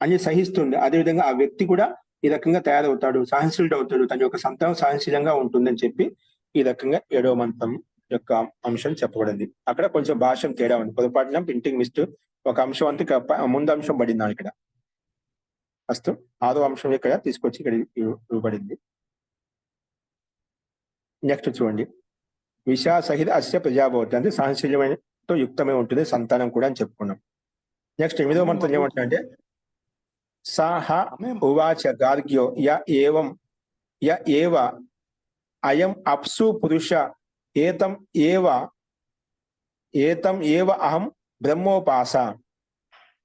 అన్ని సహిస్తుంది. అదేవిధంగా ఆ వ్యక్తి కూడా ఈ రకంగా తయారవుతాడు, సహనశీలుడు అవుతాడు, తన యొక్క సంతానం సహనశీలంగా ఉంటుందని చెప్పి ఈ రకంగా 7వ మంత్రం యొక్క అంశం చెప్పబడింది. అక్కడ కొంచెం భాషం తేడా ఉంది, పొరపాటున ప్రింటింగ్ మిస్టేక్ ఒక అంశం అంతా ముందు అంశం పడింది ఇక్కడ. ఫస్ట్ 6వ అంశం ఇక్కడ తీసుకొచ్చి ఇక్కడ ఇవ్వబడింది. నెక్స్ట్ చూడండి, విషా సహిత అస్య ప్రజాభవతి అంటే సహనశీలమైనతో యుక్తమై ఉంటుంది సంతానం కూడా అని చెప్పుకున్నాం. నెక్స్ట్ 8వ మంత్రం ఏమంటారంటే సాహ ఉవాచ గార్గ్యో య ఏవ అయం అప్సు పురుష ఏతం ఏవ అహం బ్రహ్మోపాస.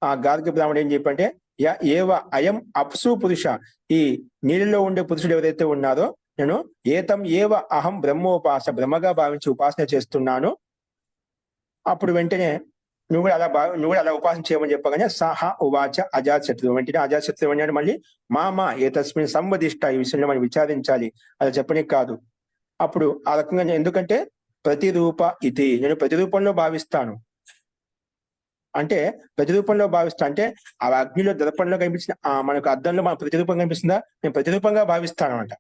ఆ గార్గ్య బ్రాహ్మణుడు ఏం చెప్పంటే య ఏవ అయం అప్సు పురుష, ఈ నీళ్ళలో ఉండే పురుషుడు ఎవరైతే ఉన్నారో నేను ఏతం ఏవ అహం బ్రహ్మోపాస, బ్రహ్మగా భావించి ఉపాసన చేస్తున్నాను. అప్పుడు వెంటనే నువ్వు కూడా అలా ఉపాసన చేయమని చెప్పగానే సహ ఉవాచ అజాతశత్రువు, వెంటనే అజాతశత్రువు అన్నాడు మళ్ళీ మామ ఏ తస్మిన్ సంవదిష్ట, ఈ విషయంలో మనం విచారించాలి, అది చెప్పనికి కాదు. అప్పుడు ఆ రకంగా ఎందుకంటే ప్రతిరూప ఇది, నేను ప్రతిరూపంలో భావిస్తాను అంటే ప్రతిరూపంలో భావిస్తా అంటే ఆ అగ్నిలో దర్పణలో కనిపించిన మనకు అద్దంలో మన ప్రతిరూపం కనిపిస్తుందా, నేను ప్రతిరూపంగా భావిస్తాను అంట.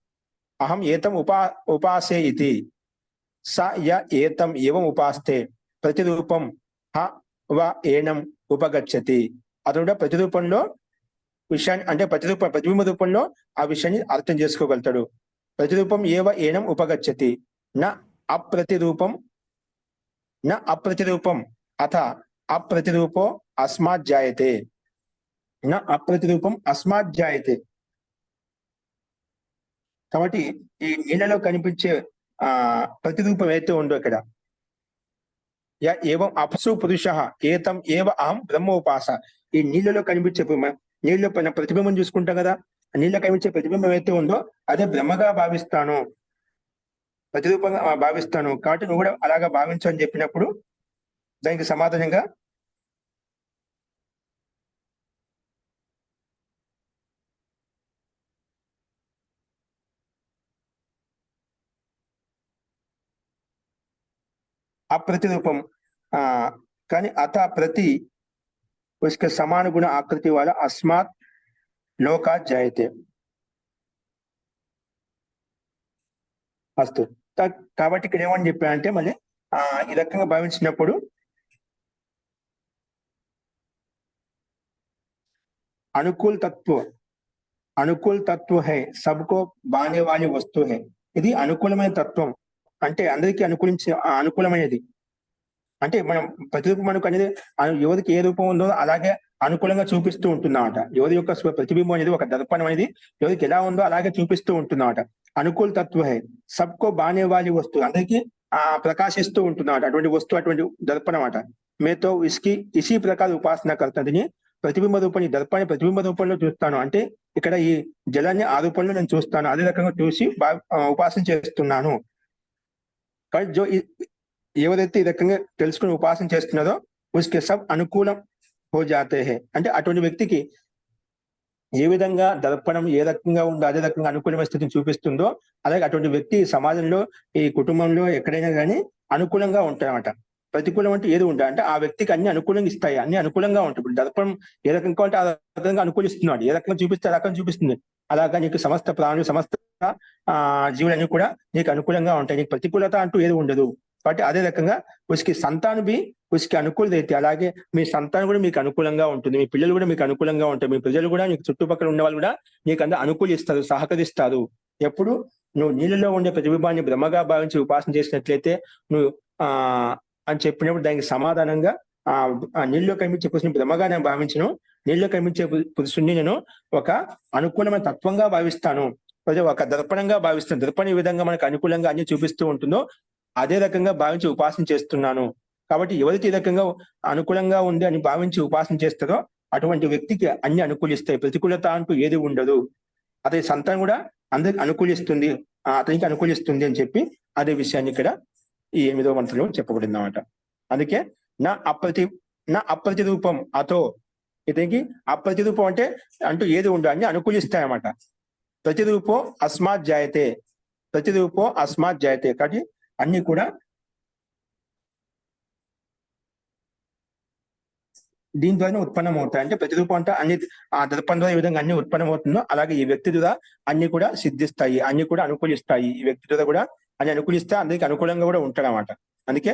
అహం ఏతం ఉపాసే ఇది స య ఏతం ఏవం ఉపాస్తే ప్రతిరూపం హ వ ఏనం ఉపగచ్చతి. అతను ప్రతిరూపంలో విషయాన్ని అంటే ప్రతిబింబ రూపంలో ఆ విషయాన్ని అర్థం చేసుకోగలుగుతాడు. ప్రతిరూపం ఏవ ఏనం ఉపగచ్చతి న అప్రతిరూపం అథ అప్రతిరూపో అస్మాత్ జాయతే, న అప్రతిరూపం అస్మాత్ జాయతే. కాబట్టి ఈ నీళ్ళలో కనిపించే ప్రతిరూపం ఏదైతే ఉందో ఇక్కడ ఏవం అప్సు పురుష ఏతం ఏవ అహం బ్రహ్మోపాస, ఈ నీళ్ళలో కనిపించే నీళ్ళలో పైన ప్రతిబింబం చూసుకుంటాం కదా, నీళ్ళలో కనిపించే ప్రతిబింబం ఏదైతే ఉందో అదే బ్రహ్మగా భావిస్తాను, ప్రతిరూపంగా భావిస్తాను. కాబట్టి నువ్వు కూడా అలాగా భావించు అని చెప్పినప్పుడు దానికి సమాధానంగా अप्रतिरूपम కానీ అత ప్రతి उसके समान गुण आकृति वाला अस्मात् लोकात् जायते అస్తు కాబట్టి ఇక్కడ ఏమని చెప్పానంటే మళ్ళీ ఈ రకంగా భావించినప్పుడు అనుకూల్ తత్వ హై సబ్కో బానే వాలి వస్తువు హై. ఇది అనుకూలమైన తత్వం అంటే అందరికీ అనుకూలమైనది. అంటే మనం ప్రతిరూపం అనేది ఎవరికి ఏ రూపం ఉందో అలాగే అనుకూలంగా చూపిస్తూ ఉంటున్నామట. ఎవరి యొక్క ప్రతిబింబం అనేది ఒక దర్పణం అనేది ఎవరికి ఎలా ఉందో అలాగే చూపిస్తూ ఉంటున్నామట. అనుకూల తత్వ హై సబ్కో బానే వాలి వస్తువు అందరికీ ప్రకాశిస్తూ ఉంటున్నామట. అటువంటి వస్తువు అటువంటి దర్పణం అట. మేతో ఇసి ప్రకార ఉపాసన కర్తని ప్రతిబింబ రూపాన్ని దర్పాన్ని ప్రతిబింబ రూపంలో చూస్తాను. అంటే ఇక్కడ ఈ జలాన్ని ఆ రూపంలో నేను చూస్తాను, అదే రకంగా చూసి ఉపాసన చేస్తున్నాను. కాబట్టి ఎవరైతే ఈ రకంగా తెలుసుకుని ఉపాసన చేస్తున్నారో ఉస్కే సబ్ అనుకూలం హో జాతే హై. అంటే అటువంటి వ్యక్తికి ఏ విధంగా దర్పణం ఏ రకంగా ఉందో అదే రకంగా అనుకూలమైన స్థితిని చూపిస్తుందో అలాగే అటువంటి వ్యక్తి సమాజంలో ఈ కుటుంబంలో ఎక్కడైనా కానీ అనుకూలంగా ఉంటాయన్నమాట. ప్రతికూలం అంటే ఏది ఉంటాయి అంటే ఆ వ్యక్తికి అన్ని అనుకూలంగా ఇస్తాయి, అన్ని అనుకూలంగా ఉంటాయి. ఇప్పుడు దర్పణం ఏ రకంగా ఉంటే ఆ రకంగా అనుకూలిస్తున్నాడు, ఏ రకంగా చూపిస్తే ఆ రకంగా చూపిస్తుంది. అలాగా నీకు సమస్త ప్రాణులు సమస్త జీవులన్నీ కూడా నీకు అనుకూలంగా ఉంటాయి, నీకు ప్రతికూలత అంటూ ఏది ఉండదు. కాబట్టి అదే రకంగా ఉసికి సంతానం బి ఉసికి అనుకూలత అయితే అలాగే మీ సంతానం కూడా మీకు అనుకూలంగా ఉంటుంది, మీ పిల్లలు కూడా మీకు అనుకూలంగా ఉంటాయి, మీ ప్రజలు కూడా మీకు చుట్టుపక్కల ఉన్న వాళ్ళు కూడా నీకు అందరూ అనుకూలిస్తారు, సహకరిస్తారు. ఎప్పుడు నువ్వు నీళ్ళలో ఉండే ప్రతిబింబాన్ని బ్రహ్మగా భావించి ఉపాసన చేసినట్లయితే నువ్వు అని చెప్పినప్పుడు దానికి సమాధానంగా నీళ్ళలో కనిపించే పురుషుని బ్రహ్మగా నేను భావించను, నీళ్ళలో కనిపించే పురుషుణ్ణి నేను ఒక అనుకూలమైన తత్వంగా భావిస్తాను, ఒక దర్పణంగా భావిస్తాను. దర్పణ ఈ విధంగా మనకు అనుకూలంగా అన్ని చూపిస్తూ ఉంటుందో అదే రకంగా భావించి ఉపాసన చేస్తున్నాను. కాబట్టి ఎవరికి ఈ రకంగా అనుకూలంగా ఉంది అని భావించి ఉపాసన చేస్తారో అటువంటి వ్యక్తికి అన్ని అనుకూలిస్తాయి, ప్రతికూలత అంటూ ఏది ఉండదు. అతని సంతానం కూడా అందరికి అనుకూలిస్తుంది, అతనికి అనుకూలిస్తుంది అని చెప్పి అదే విషయాన్ని ఇక్కడ ఈ 8వ మంత్రంలో చెప్పబడింది అన్నమాట. అందుకే నా అప్రతిరూపం అతో ఇతనికి అప్రతిరూపం అంటే అంటూ ఏది ఉండదు, అన్ని అనుకూలిస్తాయన్నమాట. ప్రతిరూపో అస్మాత్ జాయతే కాబట్టి అన్ని కూడా దీని ద్వారా ఉత్పన్నం అవుతాయి. అంటే ప్రతిరూపం అంటే అన్ని ఆ దర్పణ ద్వారా ఏ విధంగా అన్ని ఉత్పన్నం అవుతుందో అలాగే ఈ వ్యక్తి ద్వారా అన్ని కూడా సిద్ధిస్తాయి, అన్ని కూడా అనుకూలిస్తాయి. ఈ వ్యక్తి ద్వారా కూడా అన్ని అనుకూలిస్తే అందరికి అనుకూలంగా కూడా ఉంటాడు అన్నమాట. అందుకే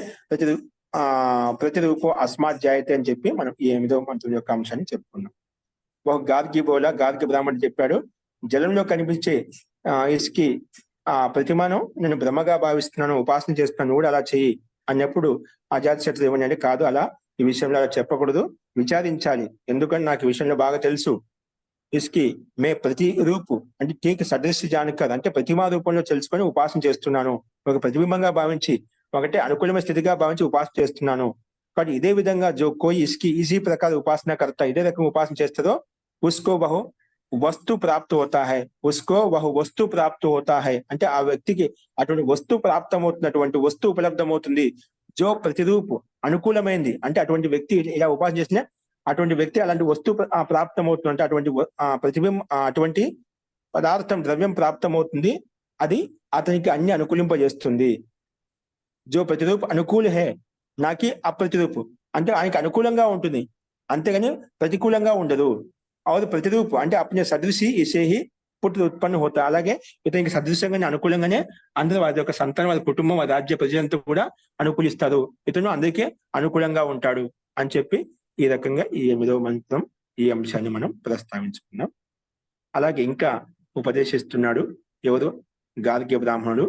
ప్రతిరూపో అస్మాత్ జాయతే అని చెప్పి మనం ఈ 8వ మంత్రం యొక్క అంశాన్ని చెప్పుకున్నాం. ఒక గార్గి బ్రాహ్మణుడు చెప్పాడు, జలంలో కనిపించే ఇసుకి ప్రతిమాను నేను బ్రహ్మగా భావిస్తున్నాను, ఉపాసన చేస్తున్నాను, కూడా అలా చెయ్యి అన్నప్పుడు అజాతశత్రువు ఏమని అంటే కాదు, అలా ఈ విషయంలో అలా చెప్పకూడదు, విచారించాలి. ఎందుకంటే నాకు ఈ విషయంలో బాగా తెలుసు. ఇస్కి మే ప్రతి రూపు అంటే టీకి సదృశ్య జానకర్ అంటే ప్రతిమా రూపంలో తెలుసుకొని ఉపాసన చేస్తున్నాను, ఒక ప్రతిబింబంగా భావించి ఒకటే అనుకూలమైన స్థితిగా భావించి ఉపాసన చేస్తున్నాను. కాబట్టి ఇదే విధంగా జో కోయి ఇస్కి ఈజీ ప్రకారం ఉపాసన కర్త ఇదే రకం ఉపాసన చేస్తుందో ఉస్కో బహు వస్తు ప్రాప్తి హోతా హై, వస్తు ప్రాప్తి హోతా హై అంటే ఆ వ్యక్తికి అటువంటి వస్తు ప్రాప్తమవుతున్నటువంటి వస్తు ఉపలబ్ధమవుతుంది. జో ప్రతిరూపు అనుకూలమైంది అంటే అటువంటి వ్యక్తి ఇలా ఉపాసన చేసిన అటువంటి వ్యక్తి అలాంటి వస్తు ప్రాప్తమవుతుంది అంటే అటువంటి అటువంటి పదార్థం ద్రవ్యం ప్రాప్తమవుతుంది, అది అతనికి అన్ని అనుకూలింపజేస్తుంది. జో ప్రతిరూపు అనుకూల హే నాకి అప్రతిరూపు అంటే ఆయనకి అనుకూలంగా ఉంటుంది, అంతేగాని ప్రతికూలంగా ఉండదు. और प्रतिरूप అంటే अपने सदृशी इसे ही పుట్టు ఉత్పन्न హోతా. అలాగే ఇతనికి సదృశ్యంగానే అనుకూలంగానే అందరూ వారి యొక్క సంతానం, వారి కుటుంబం, వారి రాజ్య ప్రజలంతా కూడా అనుకూలిస్తారు, ఇతను అందరికీ అనుకూలంగా ఉంటాడు అని చెప్పి ఈ రకంగా ఈ 8వ మంత్రం ఈ అంశాన్ని మనం ప్రస్తావించుకున్నాం. అలాగే ఇంకా ఉపదేశిస్తున్నాడు ఎవరు గార్గ్య బ్రాహ్మణుడు.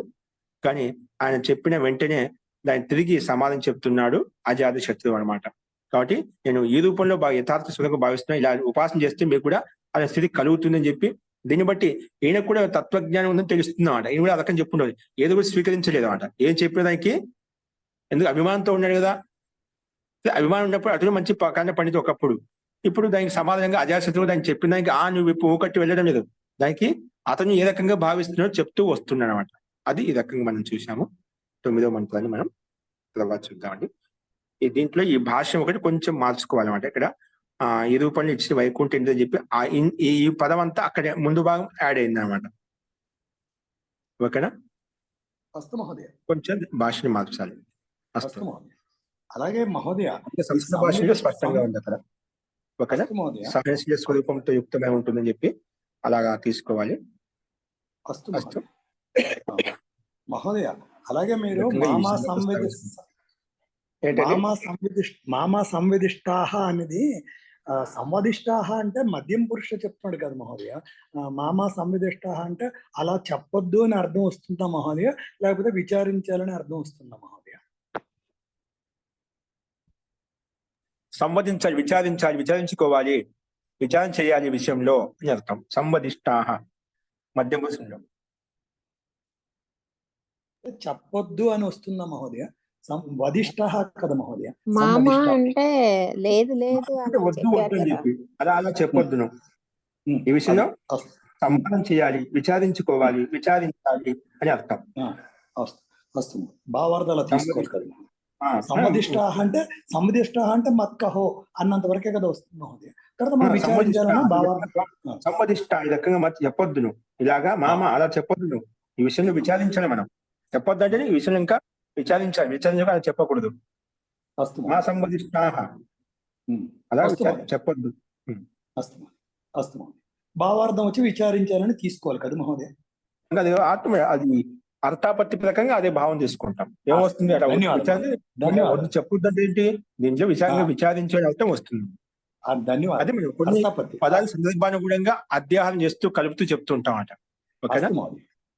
కానీ ఆయన చెప్పిన వెంటనే దాన్ని తిరిగి సమాధానం చెప్తున్నాడు అజాత శత్రువు అనమాట. కాబట్టి నేను ఈ రూపంలో యథార్థ స్వరూపంగా భావిస్తున్నా, ఇలా ఉపాసన చేస్తే మీకు కూడా అలా స్థితి కలుగుతుందని చెప్పి దీన్ని బట్టి ఈయన కూడా తత్వజ్ఞానం ఉందని తెలుస్తుంది అన్నమాట. ఈయన కూడా అదకని చెప్పుండదు, ఏదో కూడా స్వీకరించలేదు అన్నమాట. ఏం చెప్పేదానికి ఎందుకు అభిమానంతో ఉన్నాడు కదా, అభిమానం ఉన్నప్పుడు అతను మంచి కాండ పండిత ఒకప్పుడు, ఇప్పుడు దానికి సమాధానంగా అజాతశత్రువు దానికి చెప్పిన దానికి నువ్వు పువ్వు కట్టి వెళ్ళడం లేదు, దానికి అతను ఏ రకంగా భావిస్తున్నాడో చెప్తూ వస్తున్నాడు అనమాట. అది ఈ రకంగా మనం చూసాము. 9వ మంత్రాన్ని మనం తర్వాత చూద్దామండి. దీంట్లో ఈ భాష్యం ఒకటి కొంచెం మార్చుకోవాలన్నమాట. ఇక్కడ ఈ రూపంలో ఇచ్చిన వైకుంఠం అని చెప్పి ఈ పదం అంతా అక్కడ ముందు భాగం యాడ్ అయింది అనమాట. ఓకేనా, కొంచెం భాషని మార్చాలి. అస్తు అస్తు మహోదయ. అలాగే మహోదయ అంటే ఈ సంస్కృత భాషలో స్పష్టంగా సంవిధిష్ట ఉంది అక్కడ. ఓకేనా? అస్తు మహోదయ. సహనశీల స్వరూపంతో యుక్తమై ఉంటుందని చెప్పి అలాగా తీసుకోవాలి. అస్తు అస్తు మహోదయ. మహోదయ అలాగే మీరు రకంగా ఈ మామా విషయంలో సంవిధి ప్రస్తావిస్తుంది. ఏంటది? మామా సంవిధిష్టాహ అనేది సంవదిష్టాహ అంటే మద్యం పురుష చెప్తున్నాడు కదా మహోదయ. మామా సంవిధిష్టాహ అంటే అలా చెప్పొద్దు అని అర్థం వస్తుందా మహోదయ, లేకపోతే విచారించాలని అర్థం వస్తుందా మహోదయ? సంవదించాలి, విచారించుకోవాలి, విచారణ చేయాలి ఈ విషయంలో అని అర్థం. సంవదిష్టాహ మధ్య పురుషంలో. చెప్పొద్దు అని వస్తుందా మహోదయ? వదిష్టాహ కదా మహోదయ. మామ సంవదిష్టాహ అంటే లేదు లేదు అంటే అని వద్దు చెప్పారు వద్దు అని కదా. చెప్పి అలా చెప్పొద్దు నువ్వు. ఈ విషయంలో అస్తు. సంపాదన చేయాలి, విచారించుకోవాలి, విచారించాలి అని అర్థం. అస్తు అస్తు భావార్థాలు తీసుకోవాలి కదా. సంవదిష్టాహ అంటే మత్కహో అన్నంత వరకే కదా వస్తుంది మహోదయ. తర్వాత మనం విచారించాలన్నా భావార్థం. సంవదిష్ట ఈ రకంగా మరి చెప్పొద్దు నువ్వు. ఇలాగా మామ అలా చెప్పొద్దు నువ్వు. ఈ విషయంలో విచారించాలి మనం. చెప్పొద్దు అంటే ఈ విషయం ఇంకా విచారించాలి, విచారించక అలా చెప్పకూడదు. అస్తు మా సంవదిష్టాహ అలా చెప్పొద్దు. అస్తు అస్తు భావార్థం వచ్చి విచారించాలని తీసుకోవాలి కదా మహోదయ. అది అది అర్థాపత్తి ప్రకంగా అదే భావం తీసుకుంటాం. ఏమొస్తుంది అలా వద్దు చెప్పొద్దు అంటే ఏంటి? దీంట్లో విచారించే అర్థం వస్తుంది. అది మనం కొన్ని పదాలు సందర్భానుగుణంగా అధ్యయనం చేస్తూ కలుపుతూ చెప్తుంటాం అట. ఓకేనా?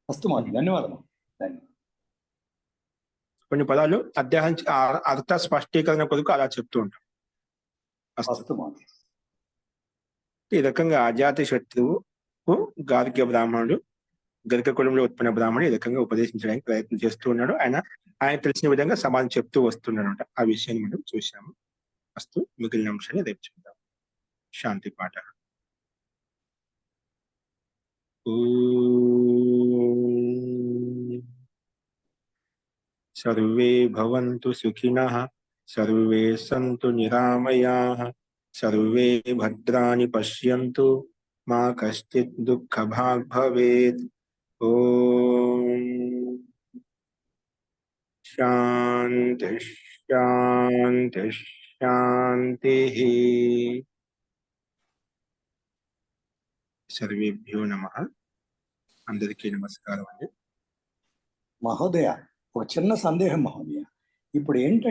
అస్తు మహోదయ. ధన్యవాదాలు. కొన్ని పదాలు అధ్యయనం అర్థ స్పష్టీకరణ కొరకు అలా చెప్తూ ఉంటాం. అస్తు మహోదయ. ఈ రకంగా అజాత శత్రువు గార్గ్య బ్రాహ్మణుడు గరిక కులంలో ఉత్పన్న బ్రాహ్మణుడు ఈ రకంగా ఉపదేశించడానికి ప్రయత్నం చేస్తూ ఉన్నాడు. ఆయన తెలిసిన విధంగా సమాధానం చెప్తూ వస్తున్నాడు అనమాట. ఆ విషయాన్ని మనం చూసాము. అస్తు మిగిలిన అంశాన్ని రేపు చూద్దాం. శాంతి పాఠ. సర్వే భవంతు సుఖినః, సర్వే సంతు నిరామయాః, సర్వే భద్రాణి పశ్యంతు, మా కశ్చిత్ దుఃఖభాగ్ భవేత్. ఓం శాంతి శాంతి శాంతి. సర్వేభ్యో నమః. అందరికీ నమస్కారం అండి. మహోదయ, ఒక చిన్న సందేహం మహోదయ. ఇప్పుడు ఏంటంటే